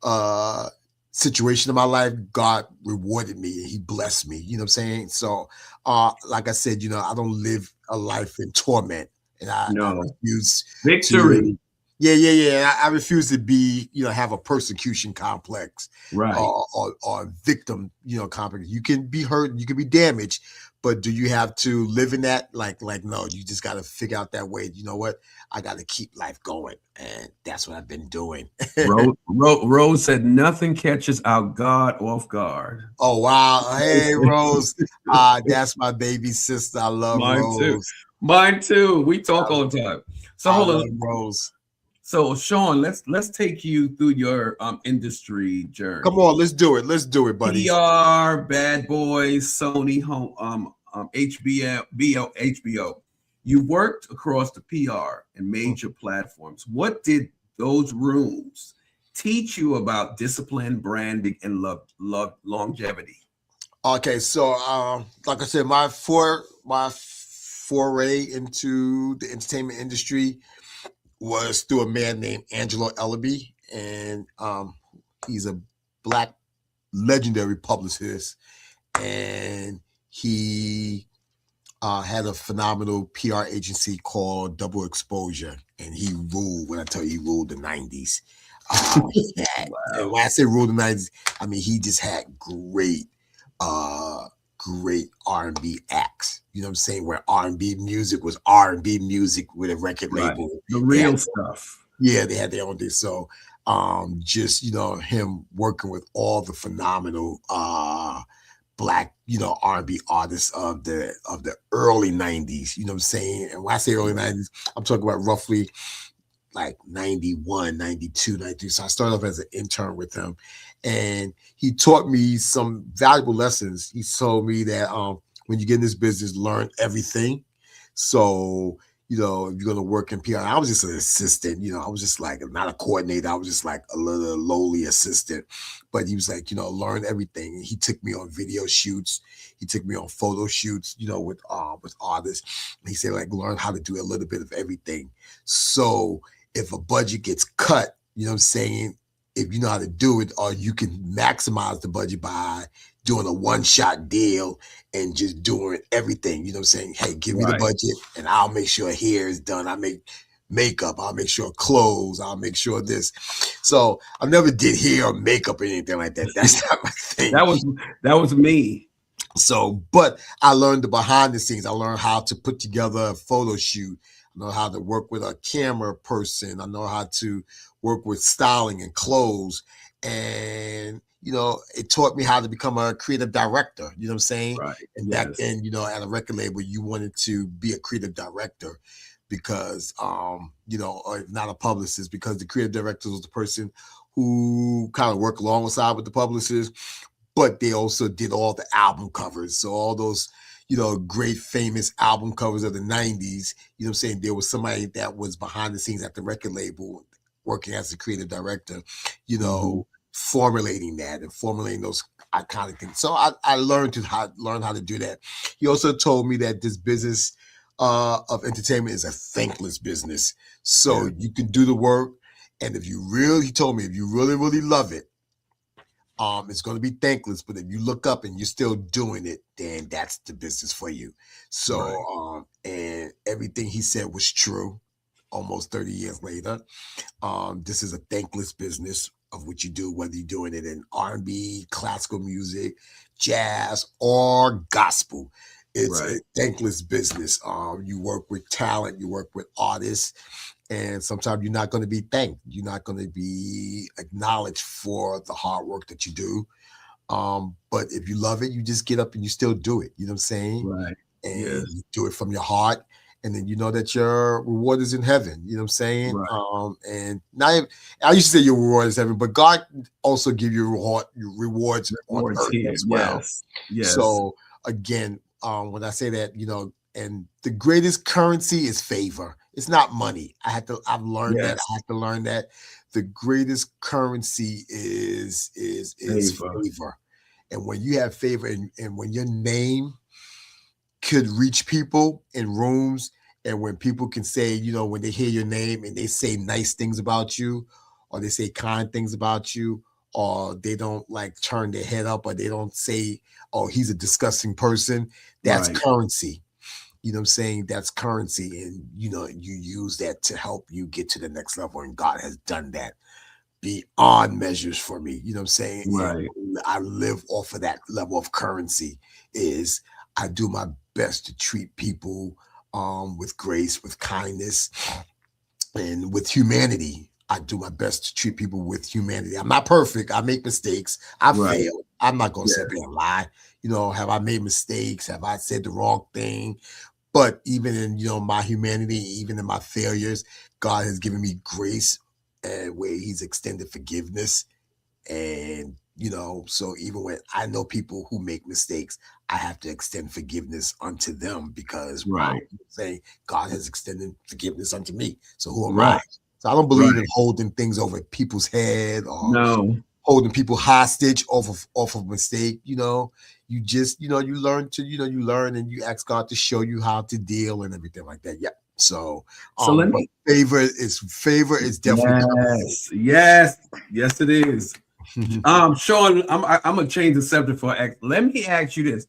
uh situation in my life, God rewarded me and he blessed me. You know what I'm saying? So like I said, I don't live a life in torment, and I No. refuse to. Victory. Yeah. I refuse to be, have a persecution complex, Right. or victim, complex. You can be hurt, you can be damaged, but do you have to live in that? Like no, you just got to figure out that way. You know what? I got to keep life going, and that's what I've been doing. Rose said nothing catches our God off guard. Oh wow! Hey Rose, that's my baby sister. I love Mine too. Rose. Mine too. We talk all the time. So I hold love on. Rose. So Shawn, let's take you through your industry Come journey. on, let's do it. Let's do it, buddies. PR, Bad Boys, Sony, home, HBO. You worked across the PR and major platforms. What did those rooms teach you about discipline, branding, and love longevity? Okay, so like I said, my foray into the entertainment industry was through a man named Angelo Ellaby, and he's a black legendary publicist, and he had a phenomenal PR agency called Double Exposure, and he ruled. When I tell you, he ruled the '90s. And Wow. when I say ruled the '90s, I mean he just had uh, great R&B acts. You know what I'm saying? Where R&B music was R&B music with a record Right. label. The They had, real stuff. yeah, they had their own thing. So, just him working with all the phenomenal black R&B artists of the early '90s. You know what I'm saying? And when I say early '90s, I'm talking about roughly like 91, 92, 93. So I started off as an intern with him, and he taught me some valuable lessons. He told me that when you get in this business, learn everything. So, if you're going to work in PR, I was just an assistant. I was just like not a coordinator. I was just like a little lowly assistant. But he was like, learn everything. And he took me on video shoots. He took me on photo shoots, with artists. And he said, like, learn how to do a little bit of everything. So if a budget gets cut, you know what I'm saying? If you know how to do it, or you can maximize the budget by doing a one-shot deal and just doing everything. You know what I'm saying? Hey, give me the Right. budget and I'll make sure hair is done. I make makeup. I'll make sure clothes. I'll make sure this. So I never did hair or makeup or anything like that. That's not my thing. that was me. So, but I learned the behind the scenes. I learned how to put together a photo shoot. I know how to work with a camera person. I know how to work with styling and clothes. And, it taught me how to become a creative director. You know what I'm saying? Right. And back Yes. then, at a record label, you wanted to be a creative director because, or not a publicist, because the creative director was the person who kind of worked alongside with the publicist, but they also did all the album covers. So all those, great famous album covers of the '90s, you know what I'm saying? There was somebody that was behind the scenes at the record label working as a creative director, Mhm. formulating that and formulating those iconic things. So I learned how to do that. He also told me that this business of entertainment is a thankless business. So Yeah. you can do the work. And he told me, if you really, really love it, it's going to be thankless, but if you look up and you're still doing it, then that's the business for you. Right. So, and everything he said was true. Almost 30 years later, this is a thankless business of what you do, whether you're doing it in R&B, classical music, jazz, or gospel. It's a Right. thankless business. You work with talent, you work with artists, and sometimes you're not going to be thanked. You're not going to be acknowledged for the hard work that you do. But if you love it, you just get up and you still do it. You know what I'm saying? Right. And Yes. you do it from your heart. And then you know that your reward is in heaven. You know what I'm saying? Right. And now I used to say your reward is heaven, but God also give you your rewards on Rewards earth here. as well. Yes. Yes. So again, when I say that, and the greatest currency is favor. It's not money. I've learned that. I Yes. have to learn that the greatest currency is Favor. favor. And when you have favor, and when your name could reach people in rooms, and when people can say, when they hear your name and they say nice things about you, or they say kind things about you, or they don't like turn their head up, or they don't say, oh, he's a disgusting person, that's Right. currency. You know what I'm saying? That's currency. And, you use that to help you get to the next level. And God has done that beyond measures for me. You know what I'm saying? Right. And I live off of that level of currency. Is I do my best to treat people with grace, with kindness, and with humanity. I do my best to treat people with humanity. I'm not perfect. I make mistakes. I Right. fail. I'm not going to Yeah. sit there and lie. Have I made mistakes? Have I said the wrong thing? But even in my humanity, even in my failures, God has given me grace, and where He's extended forgiveness. And so even when I know people who make mistakes, I have to extend forgiveness unto them, because Right. saying God has extended forgiveness unto me. So who am I? Right. So I don't believe in Right. holding things over people's head or No. holding people hostage off of mistake. You just you learn to you learn and you ask God to show you how to deal and everything like that. Yeah. So So let but me. favor is definitely Yes, it is. coming. Shawn, I'm gonna change the subject for. Let me ask you this: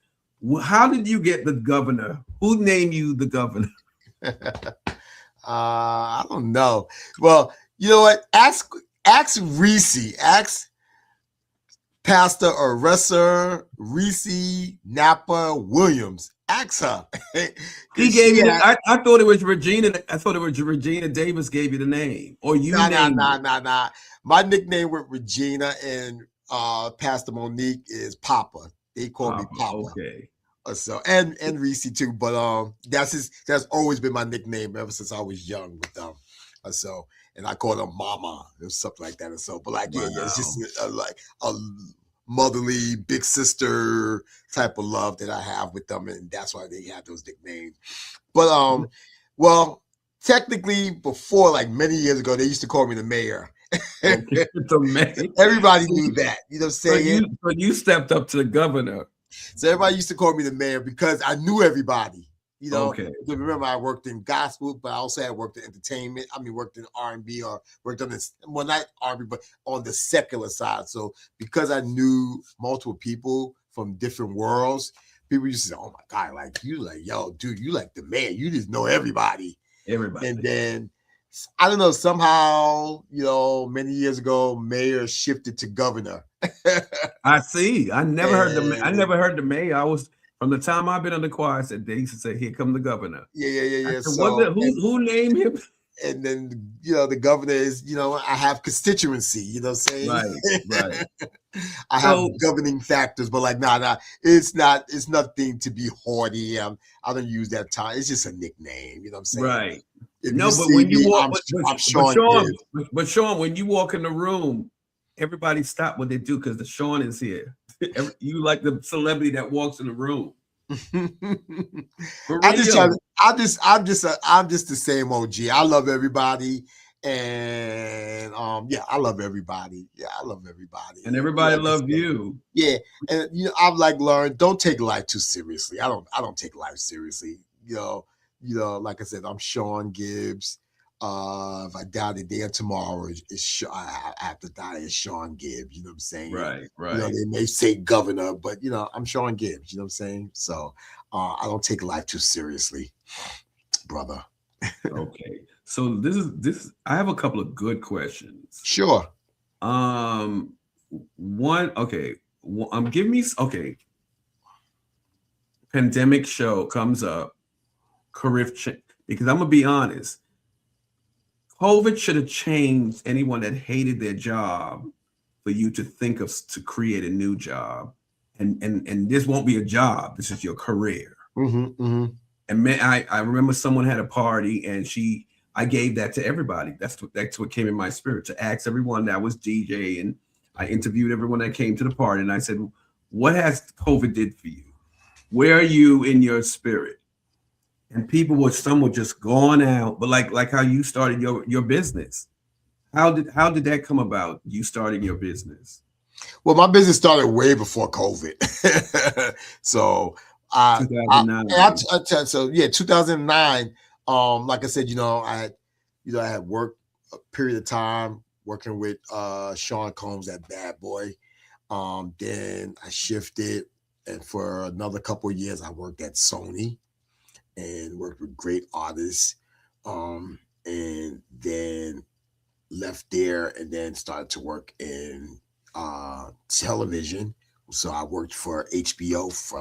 how did you get the governor? Who named you the governor? I don't know. Well, you know what? Ask Reese. Ask Pastor Aressa Reese Napa Williams. Ask her. He Because gave she you. had I thought it was Regina. I thought it was Regina Davis gave you the name, or you named it. nah. My nickname with Regina and Pastor Monique is Papa. They call me Papa. Papa. Okay. So and Reese too, but that's always been my nickname ever since I was young with them. So and I call them Mama or something like that. And so, but like yeah, it's just Wow. like a motherly big sister type of love that I have with them, and that's why they have those nicknames. But well, technically before like many years ago, they used to call me the mayor. Okay. It's amazing. Everybody knew that. You know what I'm saying? But you stepped up to the governor. So everybody used to call me the mayor because I knew everybody. Okay. Remember I worked in gospel, but I also had worked in entertainment. I mean, worked in R&B or worked on this, well, not R&B, but on the secular side. So because I knew multiple people from different worlds, people used to say, "Oh my God, like you, like yo, dude, you like the man. You just know everybody." Everybody. And then I don't know, somehow, many years ago, mayor shifted to governor. I see. I never heard And the mayor. I was from the time I've been on the choir. I said they used to say, "Here come the governor." I yeah. said, "What? So Who named him?" and then the governor is I have constituency, Right. Right. I have So governing factors, but like nah, it's nothing to be haughty. I don't use that time. It's just a nickname, you know what I'm saying? right. If you No, but see when you me, walk, I'm but Shawn Shawn, Gibbs. Shawn, when you walk in the room, everybody stop what they do because the Shawn is here. You like the celebrity that walks in the room for I just try to real. I'm just the same OG. I love everybody. And yeah, I love everybody. Yeah, I love everybody. And And everybody like I love said, you. yeah, and I've like learned don't take life too seriously. I don't take life seriously. Like I said, I'm Shawn Gibbs. If I die today or tomorrow, I have to die as Shawn Gibbs. You know what I'm saying? Right. Right. They may say governor, but I'm Shawn Gibbs. You know what I'm saying? So I don't take life too seriously, brother. Okay. So this. I have a couple of good questions. Sure. Um, one. Okay. Give me. Okay. Pandemic show comes up. Because I'm gonna be honest. COVID should have changed anyone that hated their job for you to think of to create a new job. And this won't be a job. This is your career. Mm-hmm. And man, I remember someone had a party and I gave that to everybody. That's what came in my spirit to ask everyone that was DJ, and I interviewed everyone that came to the party and I said, what has COVID did for you? Where are you in your spirit? And some were just gone out, but like how you started your business. How did that come about? You starting your business? Well, my business started way before COVID. So I 2009. so yeah, 2009. Like I said, I had worked a period of time working with Sean Combs at Bad Boy. Then I shifted, and for another couple of years, I worked at Sony and worked with great artists. And then left there and then started to work in television. So I worked for HBO for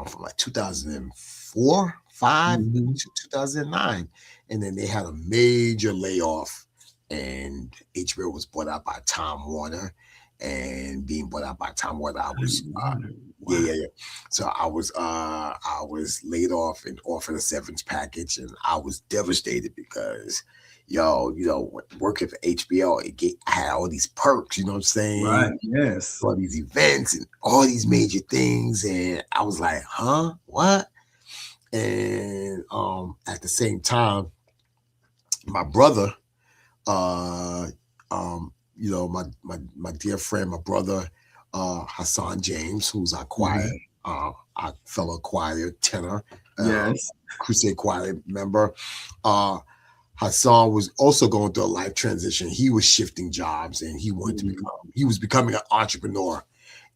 from like 2004, 5 Mhm. to 2009. And then they had a major layoff and HBO was bought out by Time Warner. And being bought out by Time Warner, I was Wow. yeah. So I was laid off and offered a severance package, and I was devastated because working for HBO, I had all these perks, you know what I'm Right. saying? Yes. All these events and all these major things. And I was like, huh? What? And at the same time, my brother, uh, my dear friend, my brother, Hassan James, who's our choir, Mhm. our fellow choir tenor, uh, Yes. Crusade Choir member. Uh, Hassan was also going through a life transition. He was shifting jobs, and Mhm. he was becoming an entrepreneur.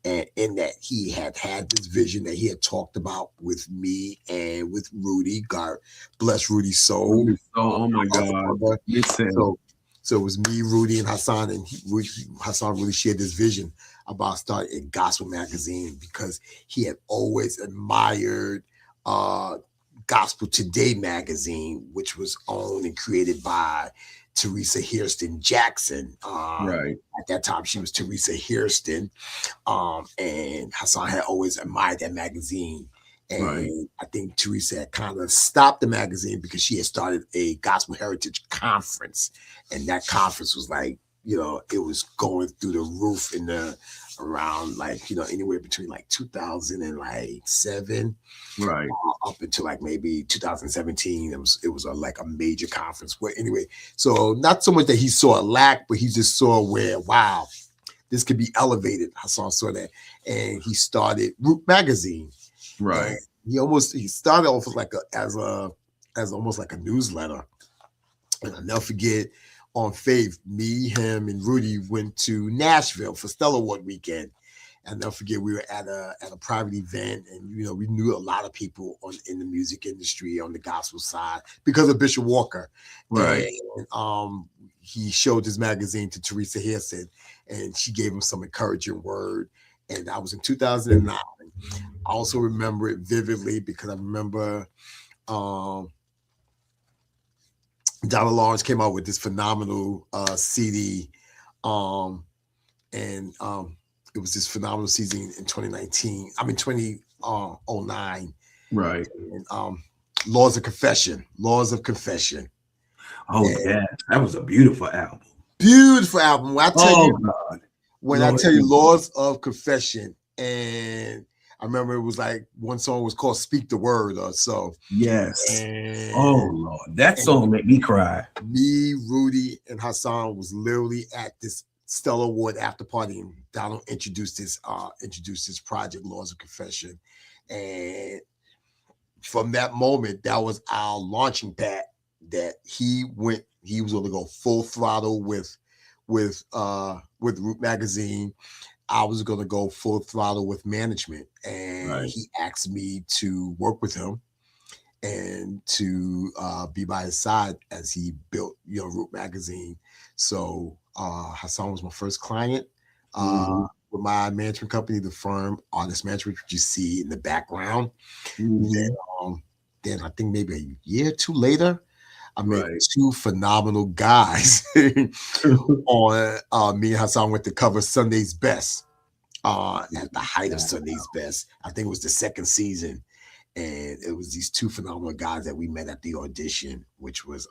And in that, he had this vision that he had talked about with me and with Rudy. God bless Rudy's soul. Rudy, so, oh my Other God. brother. Miss him. So, so it was me, Rudy, and Hassan, and Hassan really shared this vision about starting a gospel magazine because he had always admired uh, Gospel Today magazine, which was owned and created by Teresa Hairston Jackson. Right. At that time, she was Teresa Hairston, and Hassan had always admired that magazine. Right. And I think Teresa had kind of stopped the magazine because she had started a gospel heritage conference. And that conference was like, it was going through the roof in the around like, anywhere between like 2007 Right. up until like maybe 2017. It was like a major conference. Where anyway, so not so much that he saw a lack, but he just saw where, wow, this could be elevated. Hassan saw that, and he started Root Magazine, and Right. he started off as almost like a newsletter. And I'll never forget, on Faith, me, him, and Rudy went to Nashville for Stellar Award weekend. And never forget, we were at a private event, and we knew a lot of people in the music industry on the gospel side because of Bishop Walker, Right. and he showed his magazine to Teresa Hairston, and she gave him some encouraging word. And that was in 2009. I also remember it vividly because I remember um, Donna Lawrence came out with this phenomenal CD, um, and it was this phenomenal season in 2019. I mean 2009, Right. and Laws of Confession, Oh, and yeah. That was a beautiful album. beautiful album. Oh, God. When I Lord tell you Jesus. Laws of Confession, and I remember it was like one song was called "Speak the Word" or so, Yes. Oh, and Lord. That and song made me cry. me, Rudy, and Hassan was literally at this Stellar Award after party, and Donald introduced this project, Laws of Confession, and from that moment, that was our launching pad. That he was going to go full throttle with Root Magazine. I was going to go full throttle with management, and Right. he asked me to work with him and to be by his side as he built, Root Magazine. So Hassan was my first client Mhm. with my management company, the firm Artist Management, which you see in the background. Then, Mhm. then I think maybe a year or two later, I met Right. two phenomenal guys on me and Hassan went to cover Sunday's Best at the height of Sunday's Best. I think it was the second season, and it was these two phenomenal guys that we met at the audition, which was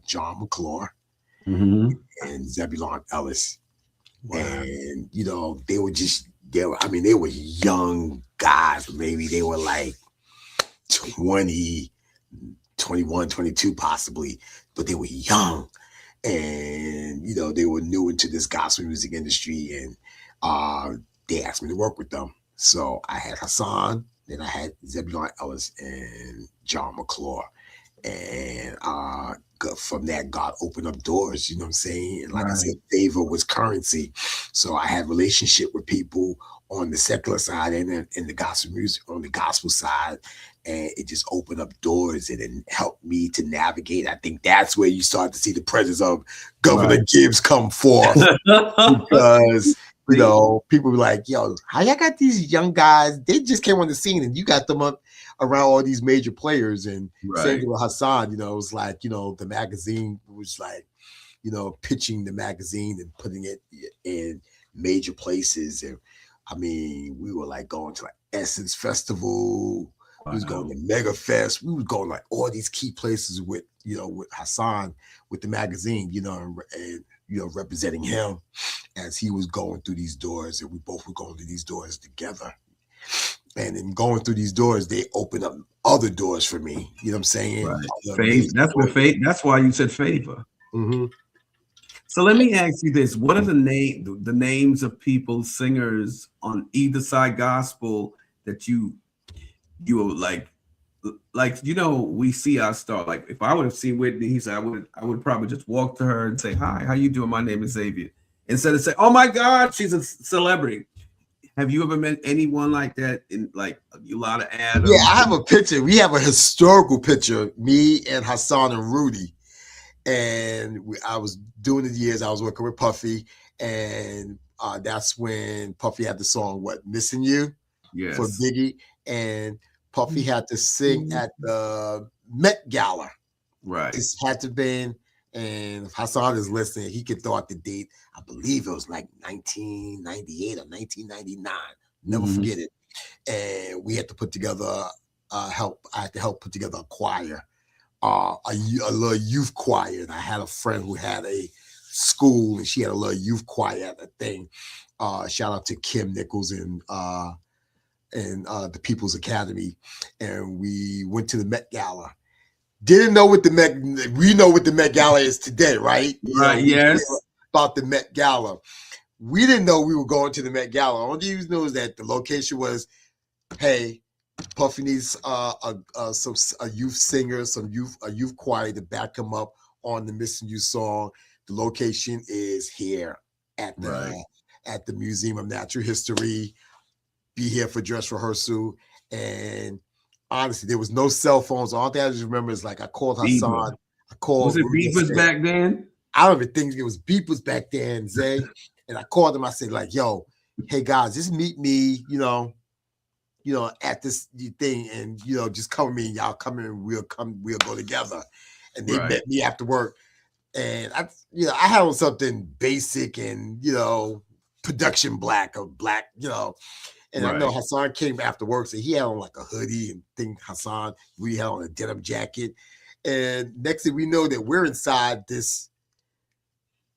John McClure Mhm. and Zebulon Ellis. Wow. And they were young guys. Maybe they were like 20, 21, 22, possibly, but they were young. And they were new into this gospel music industry, and they asked me to work with them. So I had Hassan, then I had Zebulon Ellis and John McClure, and from that, God opened up doors. You know what I'm saying? And like I said, Right. favor was currency. So I had relationship with people on the secular side and in the gospel music on the gospel side, and it just opened up doors and it helped me to navigate. I think that's where you start to see the presence of Governor Right. Gibbs come forth, because people were like, "Yo, how y'all got these young guys? They just came on the scene, and you got them up around all these major players." And same Right. thing with Hassan. It was like, the magazine was like, pitching the magazine and putting it in major places. And I mean, we were like going to like Essence Festival. We was going Wow. to Mega Fest. We was going like all these key places with Hassan with the magazine, and representing him as he was going through these doors, and we both were going through these doors together. And in going through these doors, they open up other doors for me. You know what I'm saying? Right. Faith. That's why you said favor. Mm-hmm. So let me ask you this: what are the names of people, singers on either side gospel that you were like we see our star. Like if I would have seen Whitney, he said I would probably just walk to her and say, "Hi, how you doing? My name is Xavier." Instead of saying, "Oh my God, she's a celebrity." Have you ever met anyone like that in like Yolanda Adams? Yeah, I have a picture. We have a historical picture, me and Hassan and Rudy. And I was doing the years I was working with Puffy, and that's when Puffy had the song "What Missing You" for Biggie, and Puffy had to sing at the Met Gala. Right, this had to been, and if Hassan is listening, he can throw out the date. I believe it was like 1998 or 1999. Never forget it. And we had to put together I had to help put together a choir. A little youth choir. And I had a friend who had a school, and she had a little youth choir at the thing. Shout out to Kim Nichols and the People's Academy. And we went to the Met Gala. Didn't know what we know what the Met Gala is today, right? Right, yes. About the Met Gala. We didn't know we were going to the Met Gala. All you knew is that the location was, hey, Puffy needs a youth singer, a youth choir to back him up on the Missing You song. The location is here at the Museum of Natural History. Be here for dress rehearsal. And honestly, there was no cell phones. All thing I just remember is like I called Hassan. Was it beepers back then? I don't even think it was beepers back then, Zay. And I called him. I said, like, yo, hey guys, just meet me, at this thing, and just come with me, and y'all come in, we'll go together. And they met me after work, and I had on something basic and production black. And I know Hassan came after work, so he had on like a hoodie and thing. Hassan, we had on a denim jacket, and next thing we know that we're inside this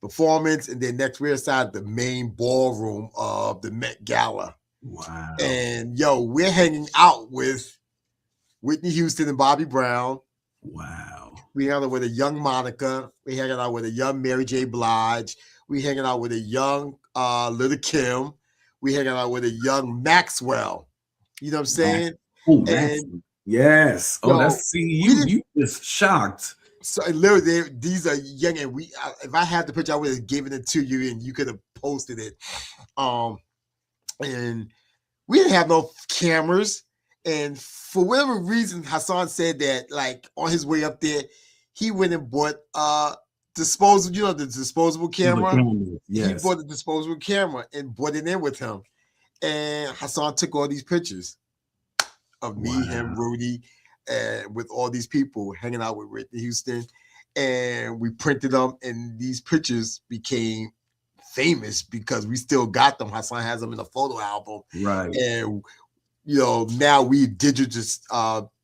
performance, and then next we're inside the main ballroom of the Met Gala. Wow. And we're hanging out with Whitney Houston and Bobby Brown. Wow. We hanging out with a young Monica. We hanging out with a young Mary J. Blige. We hanging out with a young Little Kim. We hanging out with a young Maxwell. You know what I'm saying? Oh, yes. Oh, you just shocked. So literally, these are young, and if I had the picture, I would have given it to you, and you could have posted it. And we didn't have no cameras. And for whatever reason, Hassan said that, like, on his way up there, he went and bought the disposable camera. Yes. He bought the disposable camera and brought it in with him. And Hassan took all these pictures of me, him, Rudy, and with all these people hanging out with Whitney Houston. And we printed them, and these pictures became famous because we still got them. Hassan has them in a photo album. Right. And, now we just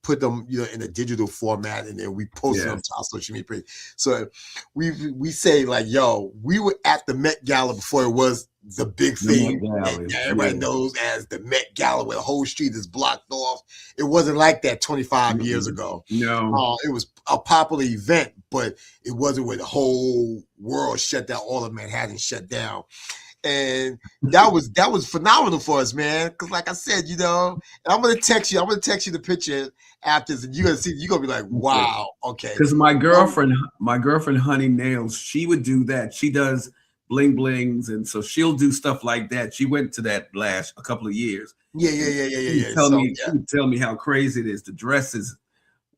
put them, in a digital format, and then we post them to our social media page. So we say, like, we were at the Met Gala before it was the big thing that everybody knows as the Met Gala, where the whole street is blocked off. It wasn't like that 25 years ago. No. It was a popular event, but it wasn't where the whole world shut down, all of Manhattan shut down. And that was phenomenal for us, man. Because like I said, and I'm gonna text you the picture after this, and you're gonna be like, wow, okay. Because my girlfriend, Honey Nails, she would do that. She does bling blings, and so she'll do stuff like that. She went to that a couple of years. Yeah. She would tell me how crazy it is. The dresses.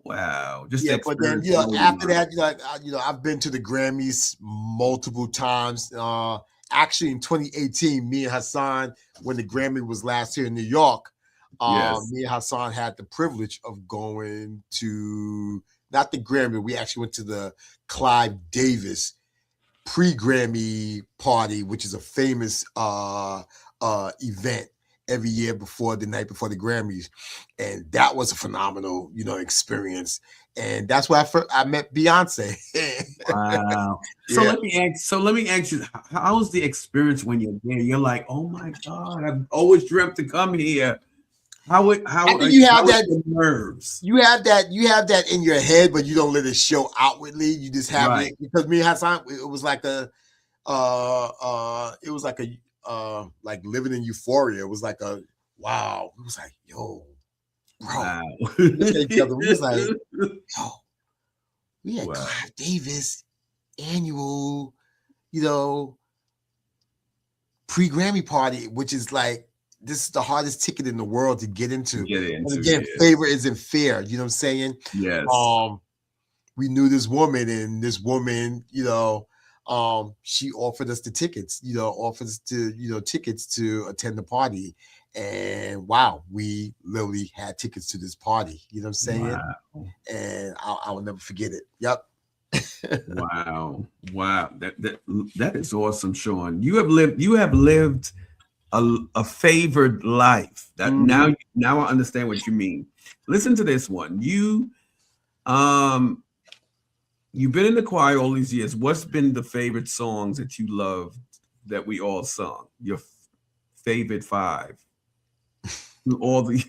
Wow. Just but then after that, I've been to the Grammys multiple times. Actually, in 2018, me and Hassan, when the Grammy was last here in New York, me and Hassan had the privilege of going to, not the Grammy, we actually went to the Clive Davis pre-Grammy party, which is a famous event every year the night before the Grammys. And that was a phenomenal, experience. And that's where I met Beyonce. Wow. So let me ask you, how was the experience when you're there? You're like, oh my God, I've always dreamt to come here. How I think you have that the nerves? you have that in your head, but you don't let it show outwardly. You just have Right. it because me and Hassan, it was like like living in euphoria. It was like a wow. It was like, yo, bro. Wow. We looked at each other. We was like, yo, we had Wow. Clive Davis annual, you know, pre-Grammy party, which is like this is the hardest ticket in the world to get into. And again, favor isn't fair. You know what I'm saying? Yes. We knew this woman, and this woman, she offered us the tickets, offered us to, tickets to attend the party. And wow, we literally had tickets to this party. You know what I'm saying? Wow. And I will never forget it. Yep. Wow. That is awesome, Shawn. You have lived a favored life. That now I understand what you mean. Listen to this one. You've been in the choir all these years. What's been the favorite songs that you loved that we all sung? Your favorite 5? All the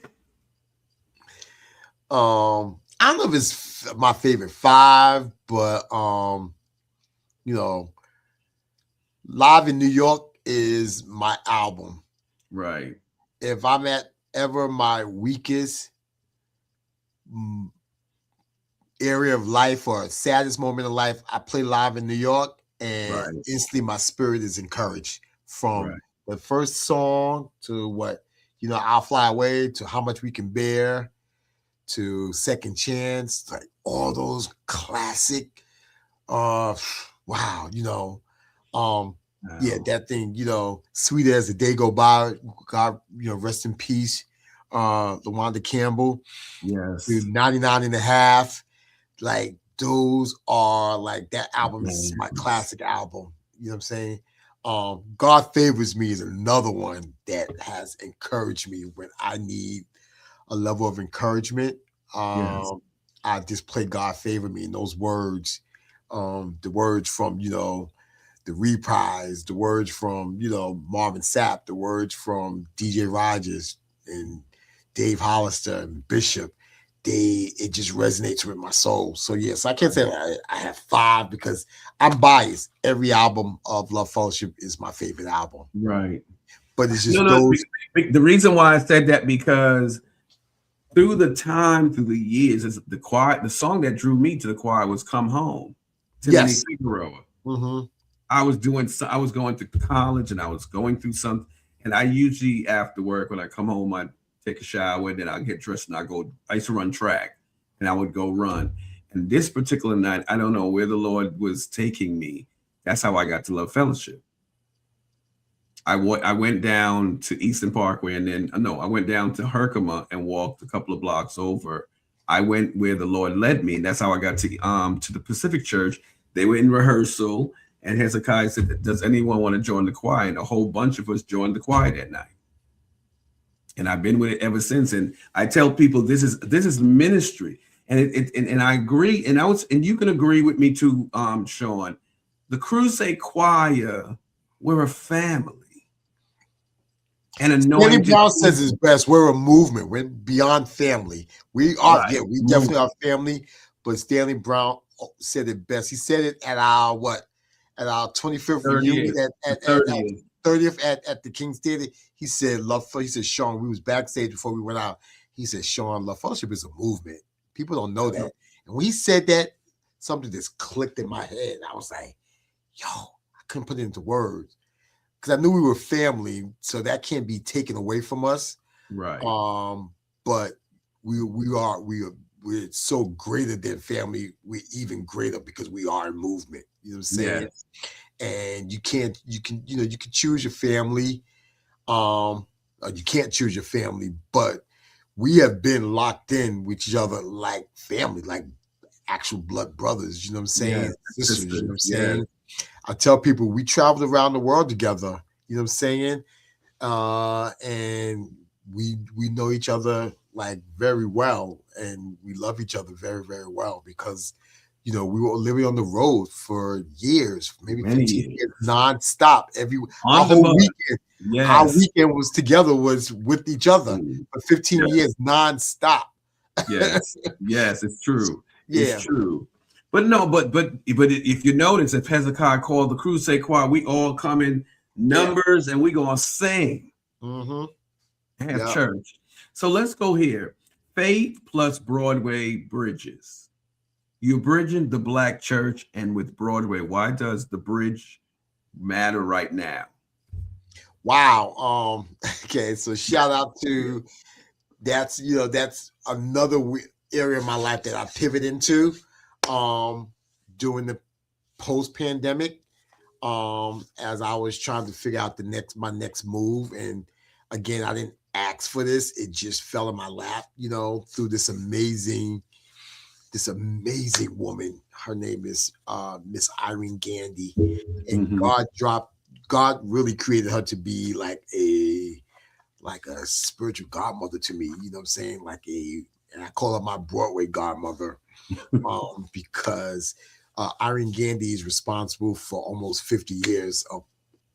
I don't know if it's my favorite 5, but Live in New York is my album. Right. If I'm at ever my weakest area of life or saddest moment of life, I play Live in New York, and instantly my spirit is encouraged from the first song to what, I'll Fly Away, to How Much We Can Bear, to Second Chance, like all those classic, wow, yeah, that thing, Sweet As the Day Go By, God, rest in peace, LaWanda Campbell, yes, 99 and a half, like those are like, that album is my classic album, you know what I'm saying? God Favors Me is another one that has encouraged me when I need a level of encouragement. I just play God Favor Me, and those words, the words from, the Reprise, the words from, Marvin Sapp, the words from DJ Rogers and Dave Hollister and Bishop, it just resonates with my soul. So yes, I can't say I have 5 because I'm biased. Every album of Love Fellowship is my favorite album. Right. But it's just those. The reason why I said that, because through the years, is the choir, the song that drew me to the choir was Come Home. Yes. Figueroa. I was going to college, and I was going through something, and I usually after work, when I come home, I take a shower, then I get dressed and I used to run track, and I would go run. And this particular night, I don't know where the Lord was taking me. That's how I got to Love Fellowship. I went down to Eastern Parkway, and then I went down to Herkimer and walked a couple of blocks over. I went where the Lord led me, and that's how I got to the Pacific Church. They were in rehearsal, and Hezekiah said, "Does anyone want to join the choir?" And a whole bunch of us joined the choir that night. And I've been with it ever since. And I tell people this is ministry, and and I agree, and you can agree with me too, Shawn. The Crusade Choir, we're a family. And Stanley Brown says it's best. We're a movement. We're beyond family. We are, we definitely are family. But Stanley Brown said it best. He said it at our 25th reunion at 30th at the King's Theater. He said, he said, Shawn, we was backstage before we went out. He said, Shawn, Love Fellowship is a movement. People don't know that. And when he said that, something just clicked in my head. I was like, yo, I couldn't put it into words. Because I knew we were family, so that can't be taken away from us. Right. But we're so greater than family. We're even greater because we are in movement. You know what I'm saying? Yes. And you can choose your family. You can't choose your family, but we have been locked in with each other like family, like actual blood brothers. You know what I'm saying? Yes. Sisters. You know what I'm saying? I tell people we traveled around the world together. You know what I'm saying? And we know each other like very well, and we love each other very, very well because, we were living on the road for years, maybe Many 15 years. years, nonstop. Our On the whole bus. weekend, our Yes. weekend was together, was with each other for 15 Yes. years, nonstop. Yes. Yes, it's true. It's Yeah. true. But no, but if you notice, if Hezekiah called the crusade choir, we all come in numbers and we gonna sing Mm-hmm. and have Yeah. church. So let's go here. Faith plus Broadway bridges. You're bridging the Black church and with Broadway. Why does the bridge matter right now? Wow. Okay. So shout out to that's another area of my life that I pivot into during the post-pandemic, as I was trying to figure out my next move. And again, I didn't ask for this. It just fell in my lap, through this amazing woman. Her name is Miss Irene Gandy. And God really created her to be like a spiritual godmother to me. You know what I'm saying? And I call her my Broadway godmother, because Irene Gandy is responsible for almost 50 years of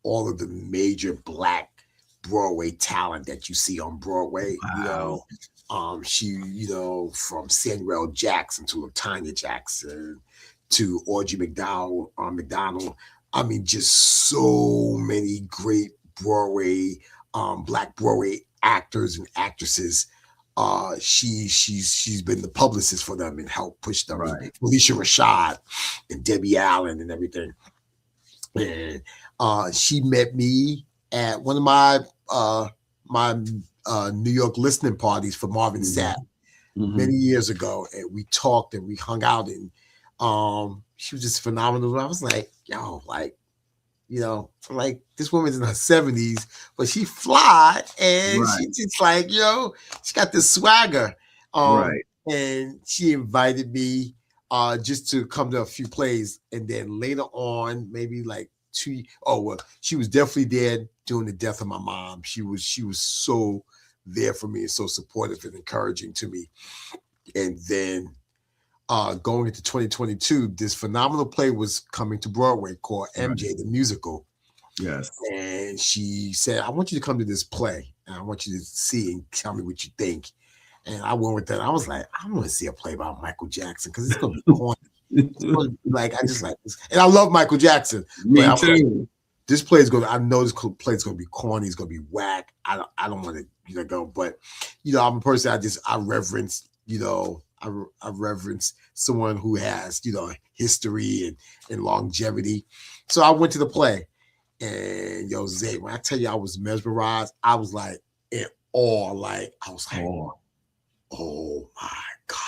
all of the major Black Broadway talent that you see on Broadway. Wow. She, from Samuel Jackson to LaTanya Jackson to Audrey McDonald. I mean, just so many great Broadway, Black Broadway actors and actresses. She's been the publicist for them and helped push them. Right. Felicia Rashad and Debbie Allen and everything. And she met me at one of my New York listening parties for Marvin Sapp many years ago, and we talked and we hung out, and she was just phenomenal. I was like, yo, this woman's in her 70s, but she fly, and she just she got this swagger. And she invited me just to come to a few plays, and then later on, maybe she was definitely there during the death of my mom. She was so there for me and so supportive and encouraging to me. And then going into 2022, this phenomenal play was coming to Broadway called MJ the Musical. Yes. And she said, I want you to come to this play, and I want you to see and tell me what you think. And I went with that. I was like, I want to see a play about Michael Jackson because it's going to be corny. I just like this. And I love Michael Jackson. Me too. This play is going to, I know this play is going to be corny. It's going to be whack. I don't want to, go, but, I'm a person, I reverence, I reverence someone who has, history and longevity. So I went to the play, and Zay, when I tell you I was mesmerized, I was like in awe. Oh my God.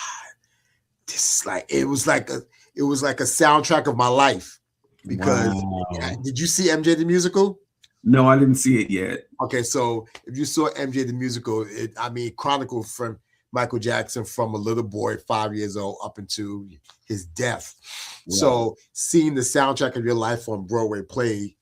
This is it was like a soundtrack of my life. Because did you see MJ the Musical? No, I didn't see it yet. Okay, so if you saw MJ the Musical, it chronicled from Michael Jackson from a little boy, 5 years old, up into his death. Wow. So seeing the soundtrack of your life on Broadway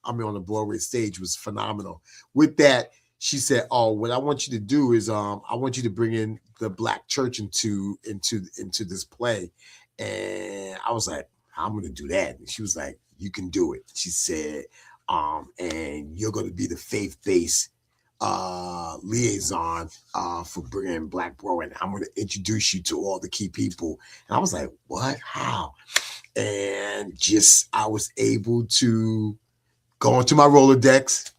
on the Broadway stage was phenomenal. With that, she said, "Oh, what I want you to do is, I want you to bring in the Black church into this play." And I was like, "I'm going to do that." And she was like, "You can do it." She said, "And you're going to be the faith-based liaison for bringing Black Broadway. And I'm going to introduce you to all the key people." And I was like, "What? How?" And I was able to go into my Rolodex,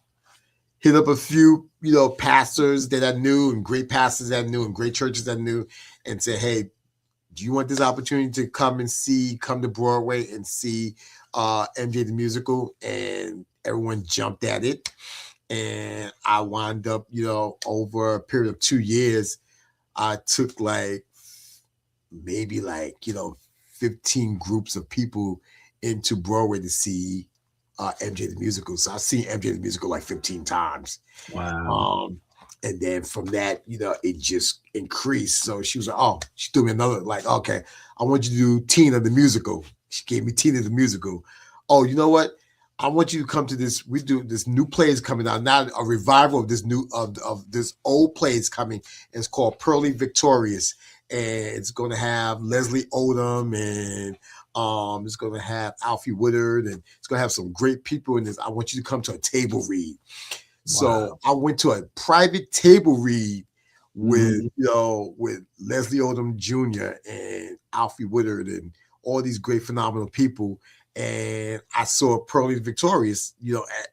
hit up a few, pastors that I knew, and great pastors that I knew, and great churches that I knew, and say, "Hey, do you want this opportunity to come to Broadway and see MJ the Musical?" And everyone jumped at it. And I wound up, over a period of 2 years, I took maybe 15 groups of people into Broadway to see MJ the Musical. So I've seen MJ the Musical 15 times. Wow. And then from that, it just increased. So she was like, "Oh," she threw me another, "Okay, I want you to do Tina the Musical." She gave me Tina the Musical. "Oh, you know what? I want you to come to this. We do this new play is coming out now. A revival of this of this old play is coming. And it's called Pearly Victorious, and it's going to have Leslie Odom and It's going to have Alfie Woodard, and it's going to have some great people in this. I want you to come to a table read. So I went to a private table read with, with Leslie Odom Jr. and Alfie Woodard and all these great, phenomenal people. And I saw Pearlie Victorious,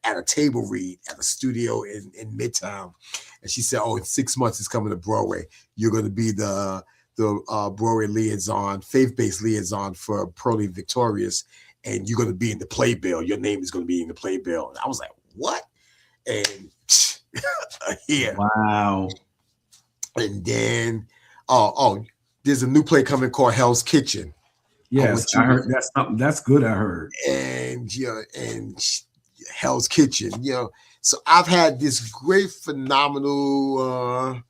at a table read at a studio in Midtown. And she said, "Oh, in 6 months it's coming to Broadway. You're going to be the Broadway liaison, faith-based liaison for Pearlie Victorious, and you're going to be in the playbill. Your name is going to be in the playbill." And I was like, "What?" And here. Wow. And then, there's a new play coming called Hell's Kitchen. Yes, I heard that's good. I heard. And Hell's Kitchen. So I've had this great, phenomenal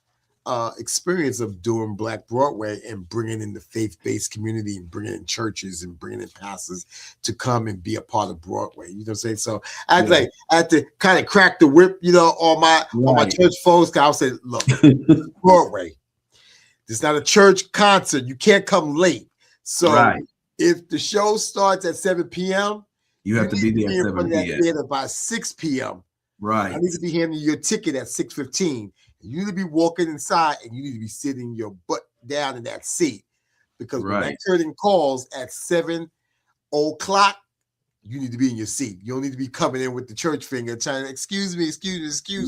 experience of doing Black Broadway and bringing in the faith-based community and bringing in churches and bringing in pastors to come and be a part of Broadway. You know what I'm saying? So I had to kind of crack the whip, on my church folks. I would say, "Look, Broadway. It's not a church concert. You can't come late. So if the show starts at 7 p.m., you have to be there at 7 p.m. theater by 6 p.m. Right. I need to be handing you your ticket at 6:15. You need to be walking inside, and you need to be sitting your butt down in that seat, because when that curtain calls at 7 o'clock, you need to be in your seat. You don't need to be coming in with the church finger trying to excuse me.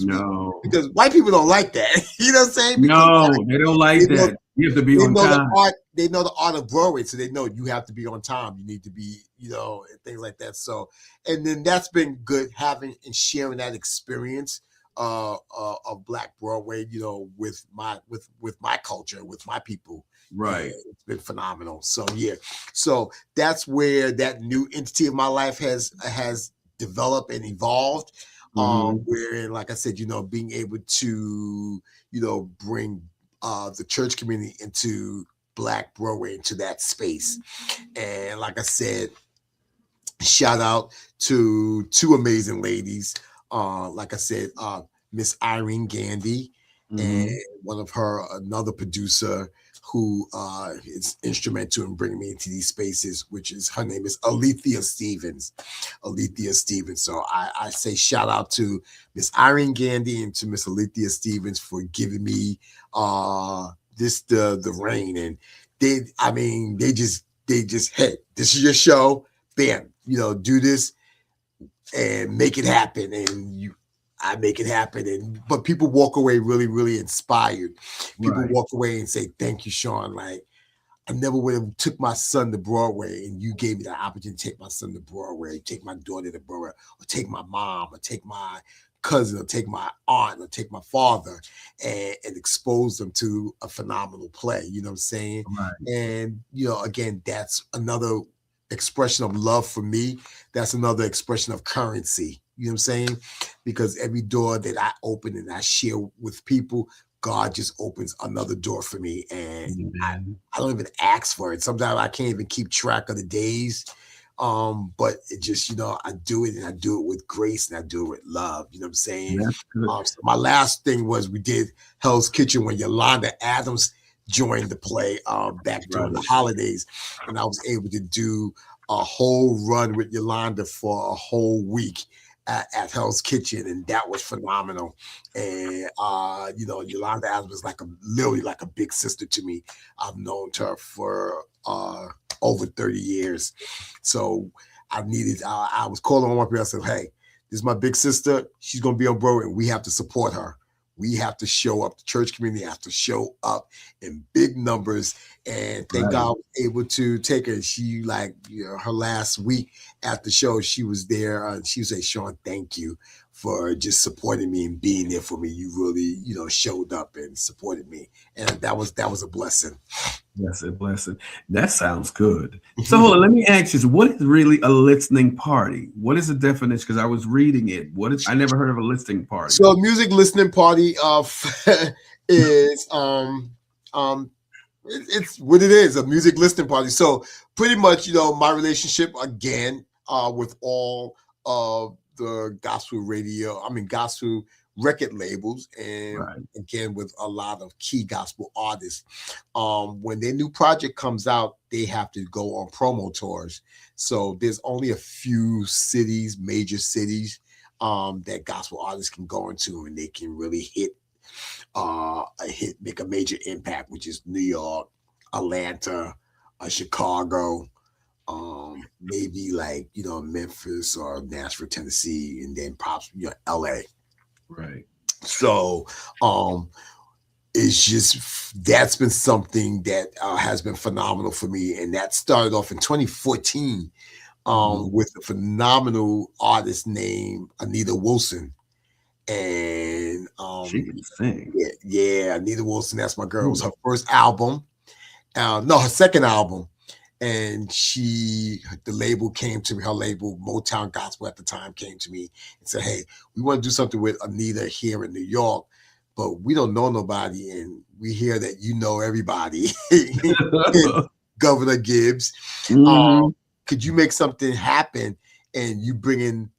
No. Because white people don't like that. You know what I'm saying? Because they don't like that. You have to be on time. They know the art of Broadway, so they know you have to be on time. You need to be, and things like that. So, and then that's been good, having and sharing that experience of Black Broadway, with my culture, with my people. Right. And it's been phenomenal. So so that's where that new entity of my life has developed and evolved. Where, like I said, being able to, bring the church community into Black Broadway, into that space. And like I said, shout out to two amazing ladies. Like I said, Miss Irene Gandy and another producer who is instrumental in bringing me into these spaces, her name is Alethea Stevens. So I say shout out to Miss Irene Gandy and to Miss Alethea Stevens for giving me the reign. And they just, hey, this is your show, bam, do this and make it happen. And I make it happen. But people walk away really, really inspired. People walk away and say, "Thank you, Shawn. Like, I never would have took my son to Broadway, and you gave me the opportunity to take my son to Broadway, take my daughter to Broadway, or take my mom, or take my cousin, or take my aunt, or take my father, and expose them to a phenomenal play." You know what I'm saying? Right. And, again, that's another expression of love for me. That's another expression of currency. You know what I'm saying? Because every door that I open and I share with people, God just opens another door for me. And I don't even ask for it. Sometimes I can't even keep track of the days. But it just, I do it, and I do it with grace, and I do it with love. You know what I'm saying? So my last thing was, we did Hell's Kitchen when Yolanda Adams joined the play back during the holidays. And I was able to do a whole run with Yolanda for a whole week at Hell's Kitchen, and that was phenomenal. And Yolanda Adams was literally like a big sister to me. I've known her for over 30 years. So I was calling on one people. I said, "Hey, this is my big sister. She's gonna be on Broadway, and we have to support her. We have to show up. The church community have to show up in big numbers." And thank God I was able to take her. She, her last week at the show, she was there. She would say, "Shawn, thank you for just supporting me and being there for me. You really, showed up and supported me." And that was a blessing. Yes, a blessing. That sounds good. So hold on, let me ask you, what is really a listening party? What is the definition? Because I was reading it. I never heard of a listening party. So a music listening party is it's what it is, a music listening party. So pretty much, my relationship again with all of the gospel record labels, and Right. again with a lot of key gospel artists. When their new project comes out, they have to go on promo tours. So there's only a few cities, major cities, that gospel artists can go into, and they can really make a major impact, which is New York, Atlanta, Chicago, maybe like Memphis or Nashville, Tennessee, and then pops LA. Right. So it's just that's been something that has been phenomenal for me, and that started off in 2014 Mhm. with a phenomenal artist named Anita Wilson. And She can sing. yeah, Anita Wilson, that's my girl. It was Ooh. her first album. No, her second album. And the label came to me, her label, Motown Gospel at the time, came to me and said, "Hey, we want to do something with Anita here in New York, but we don't know nobody. And we hear that you know everybody, Governor Gibbs. Uh, Mhm. could you make something happen and you bring in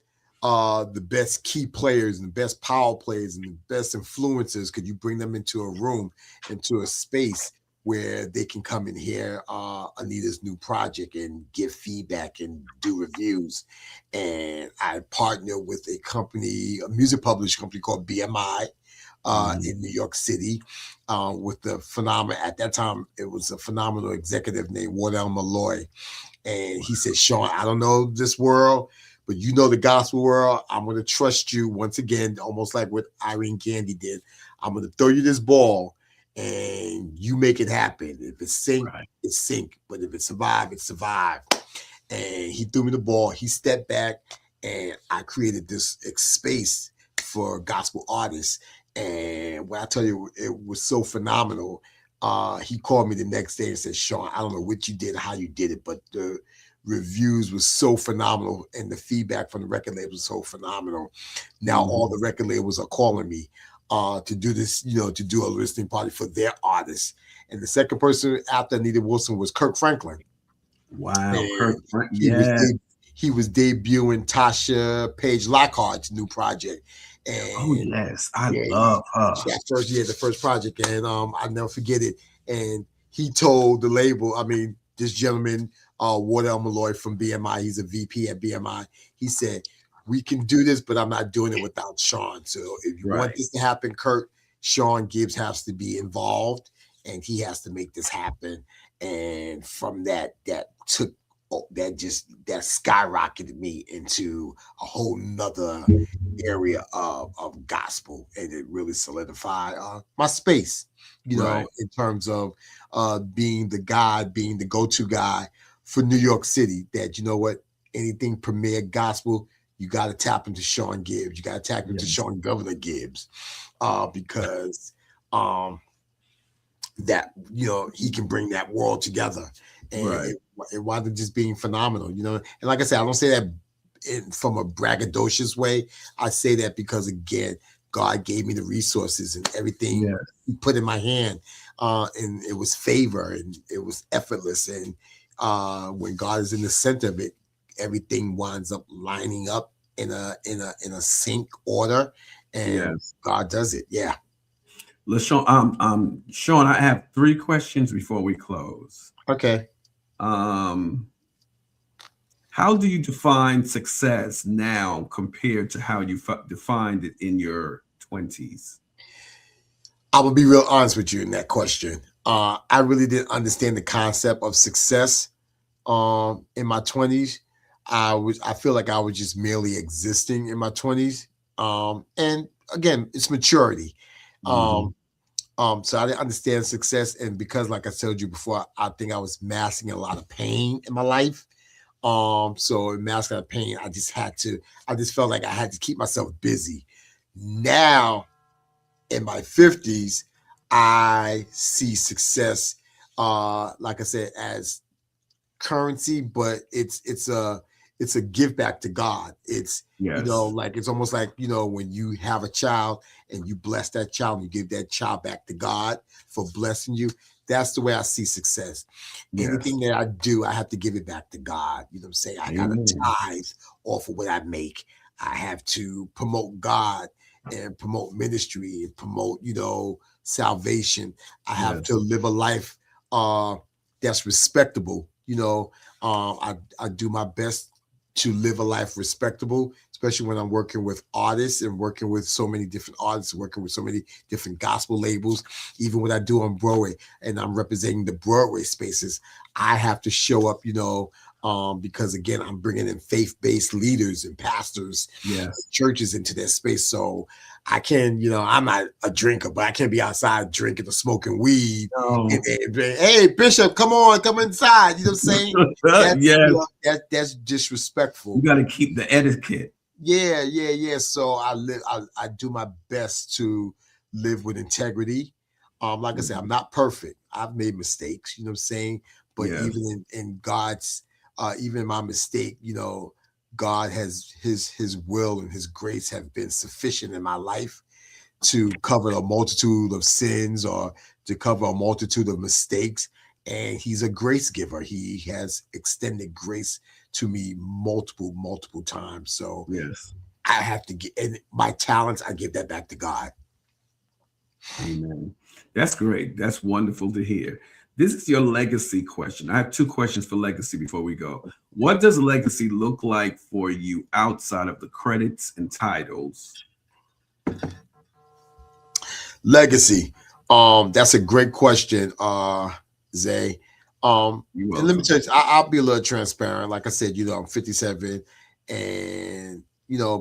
the best key players and the best power players and the best influencers? Could you bring them into a room, into a space where they can come and hear Anita's new project and give feedback and do reviews?" And I partnered with a music publishing company called BMI Mhm. in New York City, with the phenomenal, at that time, it was a phenomenal executive named Wardell Malloy. And he said, "Shawn, I don't know this world, but you know the gospel world. I'm going to trust you once again, almost like what Irene Gandy did. I'm going to throw you this ball and you make it happen. If it's sink, Right. it's sink. But if it survive, it survive." And he threw me the ball. He stepped back, and I created this space for gospel artists. And when I tell you, it was so phenomenal. He called me the next day and said, "Shawn, I don't know what you did, how you did it, but the reviews was so phenomenal, and the feedback from the record labels was so phenomenal. Now all Mhm. the record labels are calling me to do this, to do a listening party for their artists." And the second person after Anita Wilson was Kirk Franklin. Wow. Kirk And Frank. he was Yeah. he was debuting Tasha Page Lockhart's new project. Oh And yes, I yeah, love her. that first year, the first project, and I never forget it. And he told the label, I mean, this gentleman, Wardell Malloy from BMI, he's a VP at BMI. He said, "We can do this, but I'm not doing it without Shawn. So if you want Right. this to happen, Kurt, Shawn Gibbs has to be involved, and he has to make this happen." And from that took that skyrocketed me into a whole nother area of gospel, and it really solidified my space, Right. in terms of being the guy, being the go-to guy for New York City. That, what, anything premier gospel, you got to tap into Shawn Gibbs. You got to tap into Yes. Shawn Governor Gibbs, because that he can bring that world together. And Right. it wound up just being phenomenal. And like I said, I don't say that from a braggadocious way. I say that because, again, God gave me the resources and everything Yes. he put in my hand, and it was favor and it was effortless. And when God is in the center of it, everything winds up lining up in a sync order, and Yes. God does it. Yeah. LaShawn, Shawn, I have three questions before we close. Okay. Um, how do you define success now compared to how you defined it in your 20s? I will be real honest with you in that question. I really didn't understand the concept of success in my 20s. I feel like I was just merely existing in my 20s. And again, it's maturity. Hmm. Um, so I didn't understand success, and because, like I told you before, I think I was masking a lot of pain in my life. So in masking that pain, I just felt like I had to keep myself busy. Now in my 50s, I see success, like I said, as currency, but it's a give back to God. It's Yes. like, it's almost like, when you have a child and you bless that child and you give that child back to God for blessing you. That's the way I see success. Yes. Anything that I do, I have to give it back to God. You know what I'm saying? I got to Amen. tithe off of what I make. I have to promote God and promote ministry and promote, salvation. I have Yes. to live a life that's respectable. I do my best to live a life respectable, especially when I'm working with artists and working with so many different artists, working with so many different gospel labels. Even what I do on Broadway and I'm representing the Broadway spaces, I have to show up, because again, I'm bringing in faith-based leaders and pastors, Yes. churches into their space. So I can, I'm not a drinker, but I can't be outside drinking or smoking weed. No. And hey, Bishop, come inside. You know what I'm saying? That's Yes. that's disrespectful. You got to keep the etiquette. Yeah. So I do my best to live with integrity. Like I said, I'm not perfect. I've made mistakes, you know what I'm saying? But Yes. even in God's even in my mistake, God has his will and his grace have been sufficient in my life to cover a multitude of sins or to cover a multitude of mistakes. And he's a grace giver. He has extended grace to me multiple times. So Yes. I have to get, and my talents, I give that back to God. Amen. That's great. That's wonderful to hear. This is your legacy question. I have two questions for legacy before we go. What does legacy look like for you outside of the credits and titles? Legacy. That's a great question, Zay. And let me tell you, I'll be a little transparent. Like I said, I'm 57, and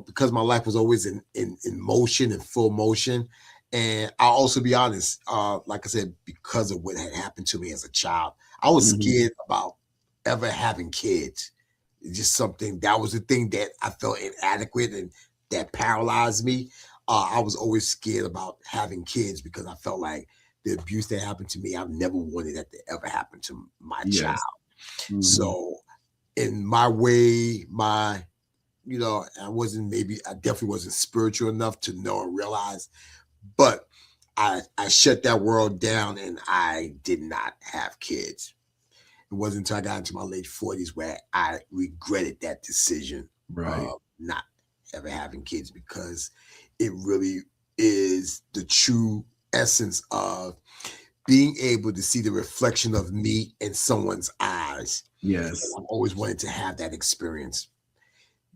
because my life was always in motion, in full motion. And I'll also be honest, like I said, because of what had happened to me as a child, I was scared about ever having kids. It's just something that was the thing that I felt inadequate and that paralyzed me. I was always scared about having kids because I felt like the abuse that happened to me, I've never wanted that to ever happen to my child. So in my way, I definitely wasn't spiritual enough to know and realize, but I shut that world down and I did not have kids. It wasn't until I got into my late 40s where I regretted that decision of not ever having kids, because it really is the true essence of being able to see the reflection of me in someone's eyes. Yes. I've always wanted to have that experience.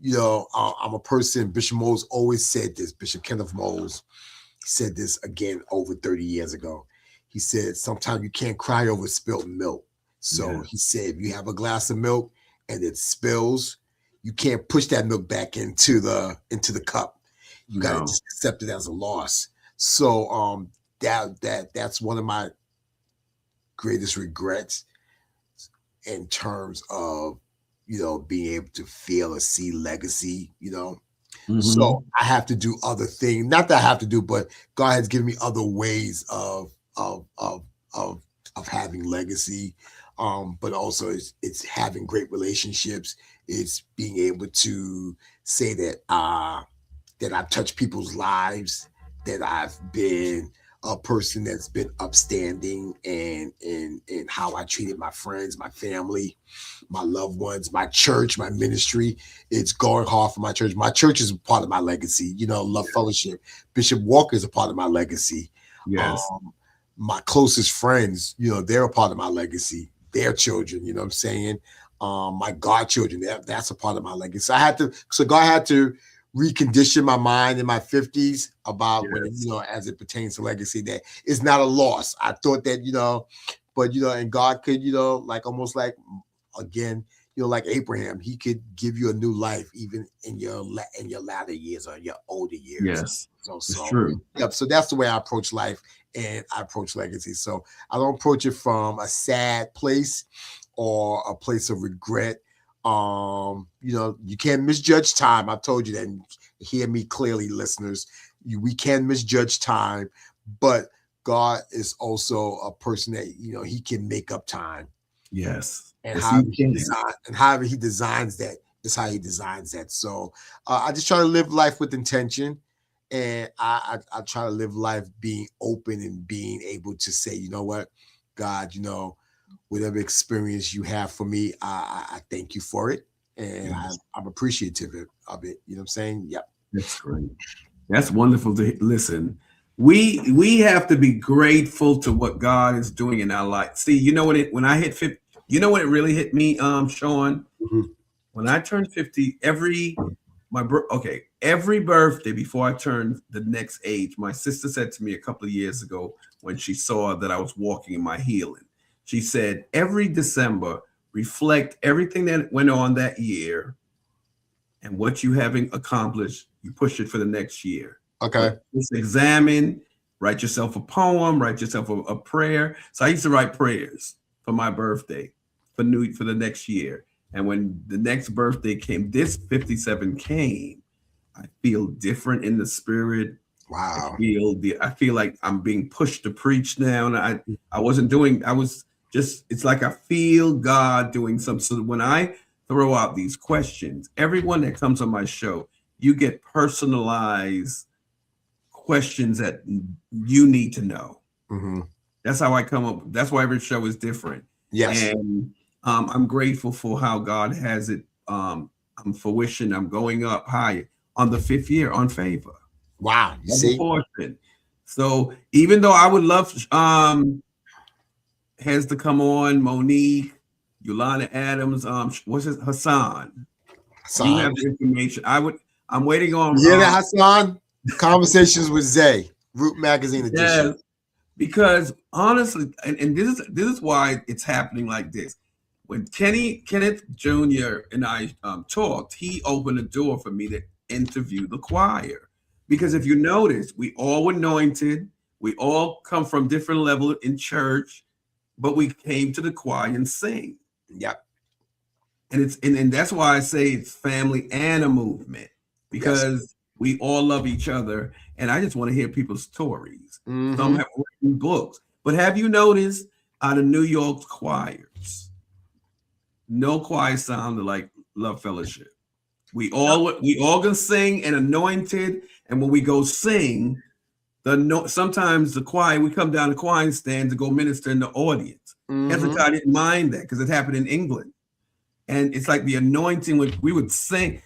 I'm a person, Bishop Moles always said this, Bishop Kenneth Moles said this again over 30 years ago. He said, sometimes you can't cry over spilled milk. So he said, if you have a glass of milk and it spills, you can't push that milk back into the cup. You got to just accept it as a loss. So that's one of my greatest regrets in terms of being able to feel or see legacy. So I have to do other things. Not that I have to do, but God has given me other ways of having legacy. But also it's having great relationships. It's being able to say that I've touched people's lives, that I've been a person that's been upstanding and how I treated my friends, my family, my loved ones, my church, my ministry. It's going hard for my church. My church is a part of my legacy. Love Fellowship. Bishop Walker is a part of my legacy. Yes. My closest friends, they're a part of my legacy. Their children, you know what I'm saying? My godchildren, that's a part of my legacy. So God had to recondition my mind in my 50s about when as it pertains to legacy, that it's not a loss. I thought that, but and God could, like almost like again, like Abraham, he could give you a new life even in your latter years or your older years. Yes. So it's true. Yep. So that's the way I approach life and I approach legacy. So I don't approach it from a sad place or a place of regret. You can't misjudge time. I've told you that, and hear me clearly, listeners. We can misjudge time, but God is also a person that he can make up time. Yes. And however he designs that is how he designs that. So I just try to live life with intention, and I try to live life being open and being able to say, you know what, God, whatever experience you have for me, I thank you for it. And I'm appreciative of it. You know what I'm saying? Yep. That's great. That's wonderful to listen. We have to be grateful to what God is doing in our life. See, you know when I hit 50, you know when it really hit me, Sean? Mhm. When I turned 50, every birthday before I turned the next age, my sister said to me a couple of years ago when she saw that I was walking in my healing. She said, every December, reflect everything that went on that year and what you haven't accomplished, you push it for the next year. Okay. But just examine, write yourself a poem, write yourself a prayer. So I used to write prayers for my birthday, for the next year. And when the next birthday came, this 57 came, I feel different in the spirit. Wow. I feel like I'm being pushed to preach now. And I wasn't doing, I was just, it's like I feel God doing something. So when I throw out these questions, everyone that comes on my show, you get personalized questions that you need to know. Hmm. That's how I come up. That's why every show is different. Yes. And I'm grateful for how God has it. I'm fruition. I'm going up higher on the fifth year on favor. Wow. You Double see? portion. So even though I would love has to come on, Monique, Yolanda Adams, what's his Hassan. You Hassan. have the information. I'm waiting on You hear that, Hassan? Conversations with Zay, Root Magazine edition. yes, because honestly, and this is why it's happening like this. When Kenneth Jr. and I talked, he opened a door for me to interview the choir. Because if you notice, we all were anointed, we all come from different level in church, but we came to the choir and sing. Yep. And that's why I say it's family and a movement Yes. because we all love each other. And I just want to hear people's stories. Some Hmm. have written books, but have you noticed out of New York's choirs, no choir sounded like Love Fellowship. We all gonna sing and anointed, and when we go sing, sometimes the choir we come down the choir stand to go minister in the audience. Hmm. Hezekiah didn't mind that because it happened in England. And it's like the anointing when we would sing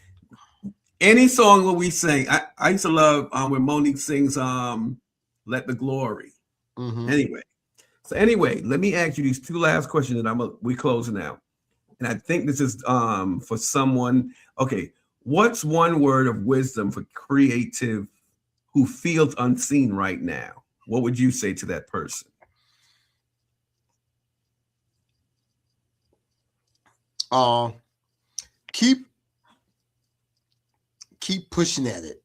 any song when we sing. I used to love when Monique sings Let the Glory. Hmm. Anyway, let me ask you these two last questions and we closing out. And I think this is for someone. Okay, what's one word of wisdom for creative who feels unseen right now? What would you say to that person? Keep pushing at it.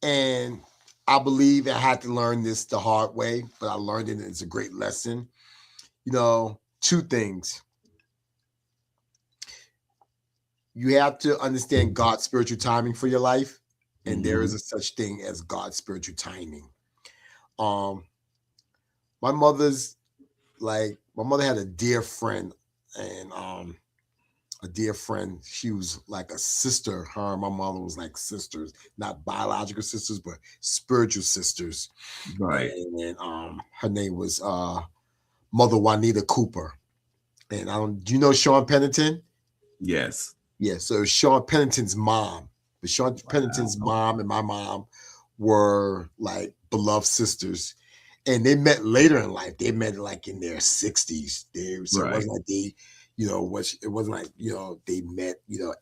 And I believe I had to learn this the hard way, but I learned it and it's a great lesson. Two things. You have to understand God's spiritual timing for your life, and there is Mhm. a such thing as God's spiritual timing. Um, my mother's my mother had a dear friend, and a dear friend. She was like a sister. Her and my mother was like sisters, not biological sisters, but spiritual sisters. Right. And her name was Mother Juanita Cooper. And do you know Sean Pennington? Yes. Yeah, so Sean Pennington's mom. But Sean Pennington's Wow. mom and my mom were like beloved sisters. And they met later in life. They met like in their 60s. So it Right. wasn't like it wasn't like, they met,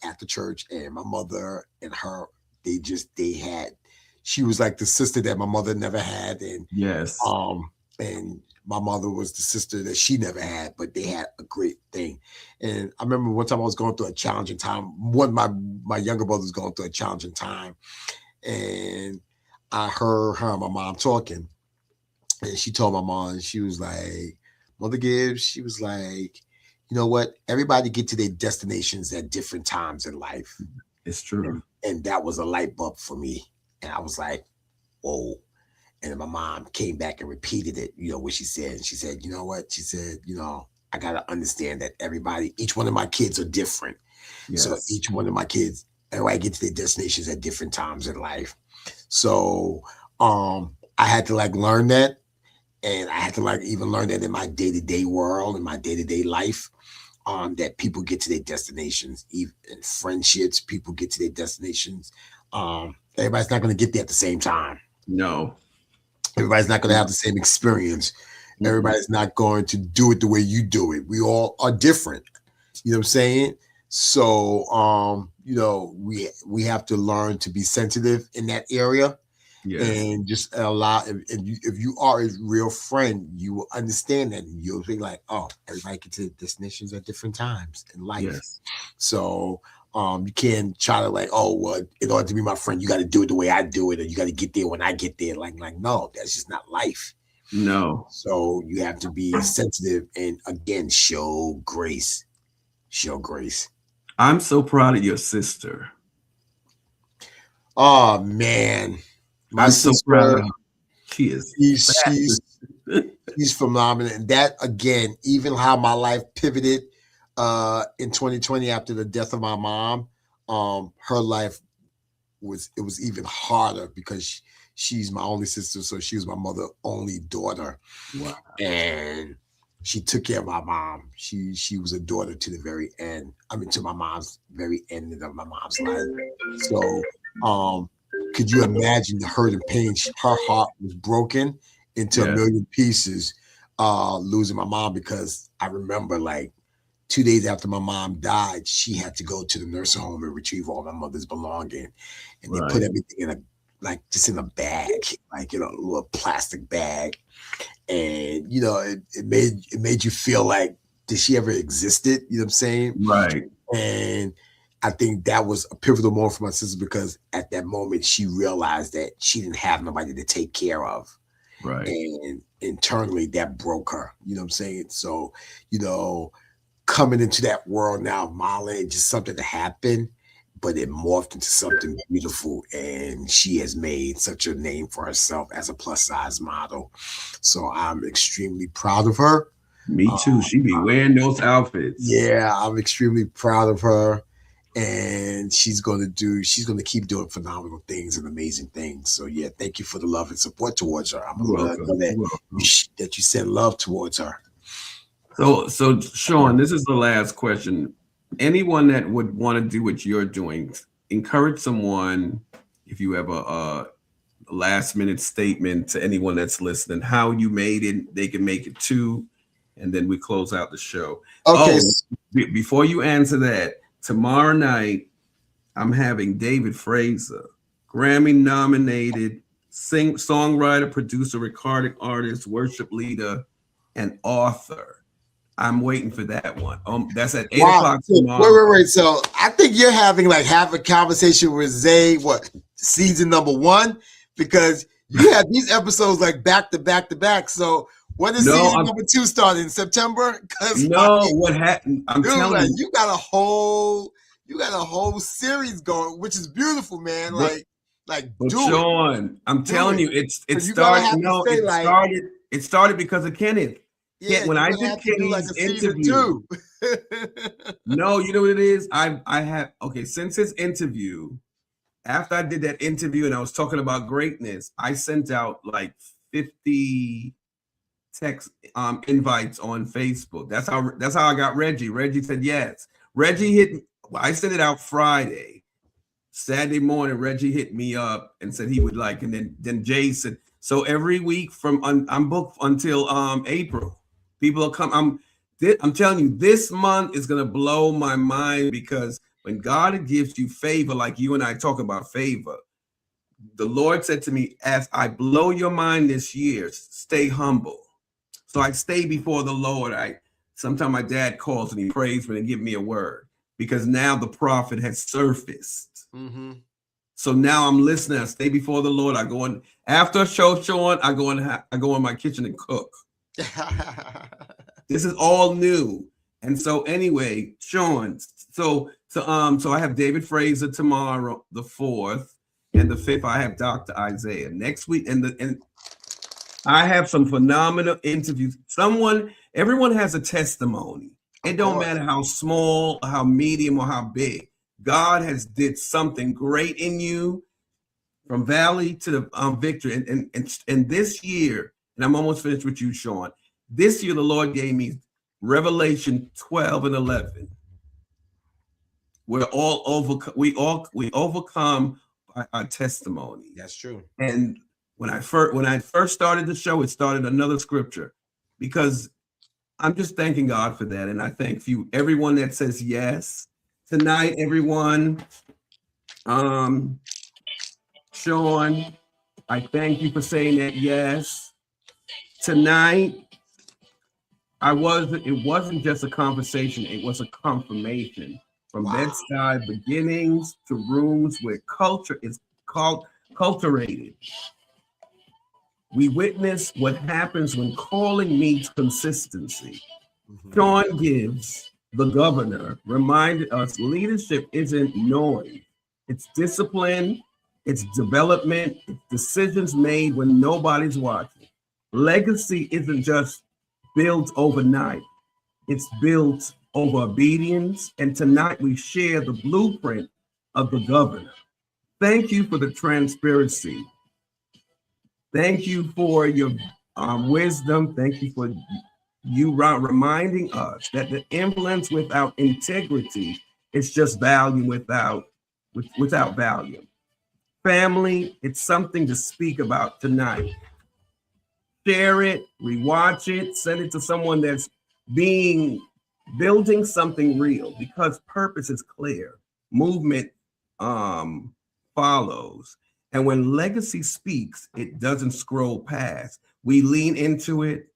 at the church, and my mother and her, they had, she was like the sister that my mother never had. Yes. And my mother was the sister that she never had, but they had a great thing. And I remember one time I was going through a challenging time. One of my younger brother was going through a challenging time, and I heard her and my mom talking, and she told my mom, she was like, Mother Gibbs, she was like, you know what? Everybody get to their destinations at different times in life. It's true. And that was a light bulb for me. And I was like, whoa. And then my mom came back and repeated it, what she said. And she said, you know what? She said, I got to understand that each one of my kids are different. So Yes. each one of my kids, everybody get to their destinations at different times in life. So I had to like learn that. And I had to like even learn that in my day-to-day world, in my day-to-day life, that people get to their destinations, even in friendships, people get to their destinations. Everybody's not going to get there at the same time. No. Everybody's not going to have the same experience. Everybody's not going to do it the way you do it. We all are different. You know what I'm saying? So, we have to learn to be sensitive in that area. Yes. And just allow, if you are a real friend, you will understand that. And you'll be like, oh, everybody gets to destinations at different times in life. Yes. So you can't try to like, oh, well, in order to be my friend, you got to do it the way I do it, or you got to get there when I get there. Like, no, that's just not life. No. So you have to be sensitive and again, show grace. Show grace. I'm so proud of your sister. Oh man. My I'm sister, so proud of her. She is. She's phenomenal. And that again, even how my life pivoted in 2020 after the death of my mom, her life was even harder because she's my only sister, so she was my mother's only daughter. Wow. And she took care of my mom. She was a daughter to the very end. I mean, to my mom's very end of my mom's life. So, could you imagine the hurt and pain? Her heart was broken into a million pieces, losing my mom, because I remember like 2 days after my mom died, she had to go to the nursing home and retrieve all my mother's belongings. And they put everything in a bag, like, a little plastic bag. And, it made you feel like, did she ever existed? You know what I'm saying? Right. And I think that was a pivotal moment for my sister, because at that moment she realized that she didn't have nobody to take care of. Right. And internally that broke her. You know what I'm saying? So, coming into that world now, Mala, ain't just something that happened, but it morphed into something beautiful. And she has made such a name for herself as a plus size model. So I'm extremely proud of her. Me too. She be wearing those outfits. Yeah, I'm extremely proud of her. And she's going to keep doing phenomenal things and amazing things. So yeah, thank you for the love and support towards her. I'm glad that you send love towards her. So Shawn, this is the last question. Anyone that would want to do what you're doing, encourage someone, if you have a last minute statement to anyone that's listening, how you made it, they can make it too, and then we close out the show. Okay. Before you answer that, tomorrow night, I'm having David Fraser, Grammy nominated songwriter, producer, recording artist, worship leader, and author. I'm waiting for that one. That's at 8 o'clock tomorrow. Wait. So I think you're having have a conversation with Zay, season number 1? Because you have these episodes back to back to back. So when is season number 2 starting in September? What happened? I'm telling you, you got a whole series going, which is beautiful, man. Shawn, I'm telling you, it started. It started because of Kenneth. Yeah, when I did Kenny's interview. No, you know what it is? Since his interview, after I did that interview and I was talking about greatness, I sent out 50 text invites on Facebook. That's how I got Reggie. Reggie said yes. Reggie hit me. I sent it out Friday. Saturday morning, Reggie hit me up and said he would and then Jason. So every week I'm booked until April. People will come. I'm telling you, this month is gonna blow my mind, because when God gives you favor, like you and I talk about favor, the Lord said to me, as I blow your mind this year, stay humble. So I stay before the Lord. Sometimes my dad calls and he prays me and give me a word, because now the prophet has surfaced. Mm-hmm. So now I'm listening. I stay before the Lord. I go in after a show, Shawn. I go in my kitchen and cook. This is all new. And so anyway, Shawn, so I have David Fraser tomorrow, the 4th, and the 5th I have Dr. Isaiah. Next week, and I have some phenomenal interviews. Everyone has a testimony. It don't matter how small, how medium, or how big. God has did something great in you, from valley to the victory. And this year, and I'm almost finished with you, Shawn. This year, the Lord gave me Revelation 12 and 11. We overcome our testimony. That's true. And when I first started the show, it started another scripture, because I'm just thanking God for that. And I thank you, everyone that says yes tonight, everyone. Shawn, I thank you for saying that yes. Tonight, it wasn't just a conversation, it was a confirmation. From Bed-Stuy beginnings to rooms where culture is cultivated. We witness what happens when calling meets consistency. Shawn Gibbs, the governor, reminded us leadership isn't noise. It's discipline, it's development, it's decisions made when nobody's watching. Legacy isn't just built overnight. It's built over obedience. And tonight we share the blueprint of the governor. Thank you for the transparency. Thank you for your wisdom. Thank you for you reminding us that the influence without integrity is just value without value. Family, it's something to speak about tonight. Share it, rewatch it, send it to someone that's building something real, because purpose is clear. Movement follows. And when legacy speaks, it doesn't scroll past. We lean into it.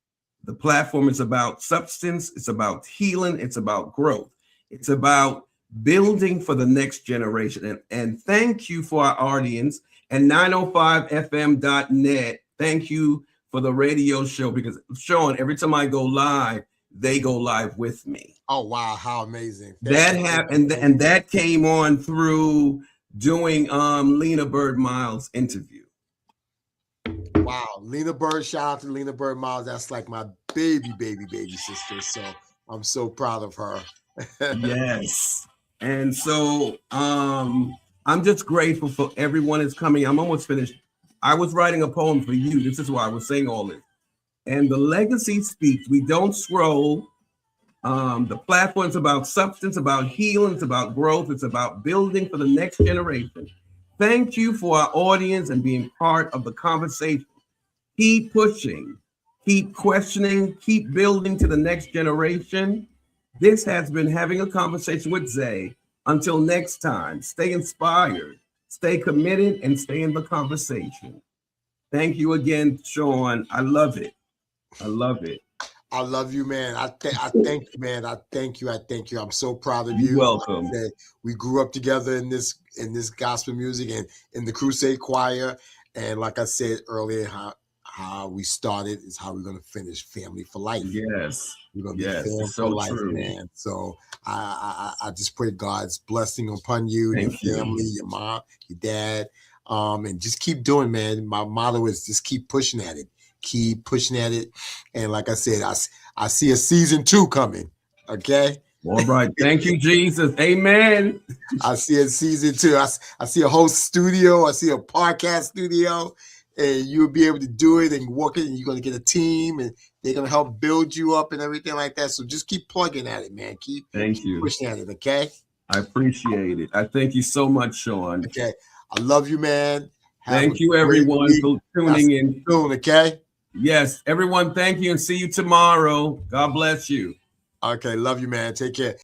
The platform is about substance. It's about healing. It's about growth. It's about building for the next generation. And thank you for our audience and 905fm.net. Thank you for the radio show, because Shawn, every time I go live, they go live with me. Oh, wow. How amazing. And that came on through doing Lena Bird Miles' interview. Wow. Lena Bird, shout out to Lena Bird Miles. That's like my baby sister. So I'm so proud of her. Yes. And so I'm just grateful for everyone that's coming. I'm almost finished. I was writing a poem for you. This is why I was saying all this. And the legacy speaks. We don't scroll. The platform's about substance, about healing, it's about growth, it's about building for the next generation. Thank you for our audience and being part of the conversation. Keep pushing, keep questioning, keep building to the next generation. This has been Having a Conversation with Zay. Until next time, stay inspired, stay committed, and stay in the conversation. Thank you again, Shawn. I love it. I love it. I love you, man. I thank you, man. I thank you. I'm so proud of you. You're welcome. We grew up together in this gospel music and in the Crusade Choir. And like I said earlier, how we started is how we're going to finish. Family for life. Yes. We're going to be family for life, man. So I just pray God's blessing upon you, and your family, your mom, your dad, and just keep doing, man. My motto is just keep pushing at it. Keep pushing at it. And like I said, I see a season 2 coming. Okay. All right. Thank you, Jesus. Amen. I see a season 2. I see a whole studio. I see a podcast studio, and you'll be able to do it and work it. And you're going to get a team, and they're going to help build you up and everything like that. So just keep plugging at it, man. Keep pushing at it. Okay. I appreciate it. I thank you so much, Shawn. Okay. I love you, man. Thank you, everyone, for tuning in. Soon, okay. Yes, everyone, thank you, and see you tomorrow. God bless you. Okay, love you, man. Take care.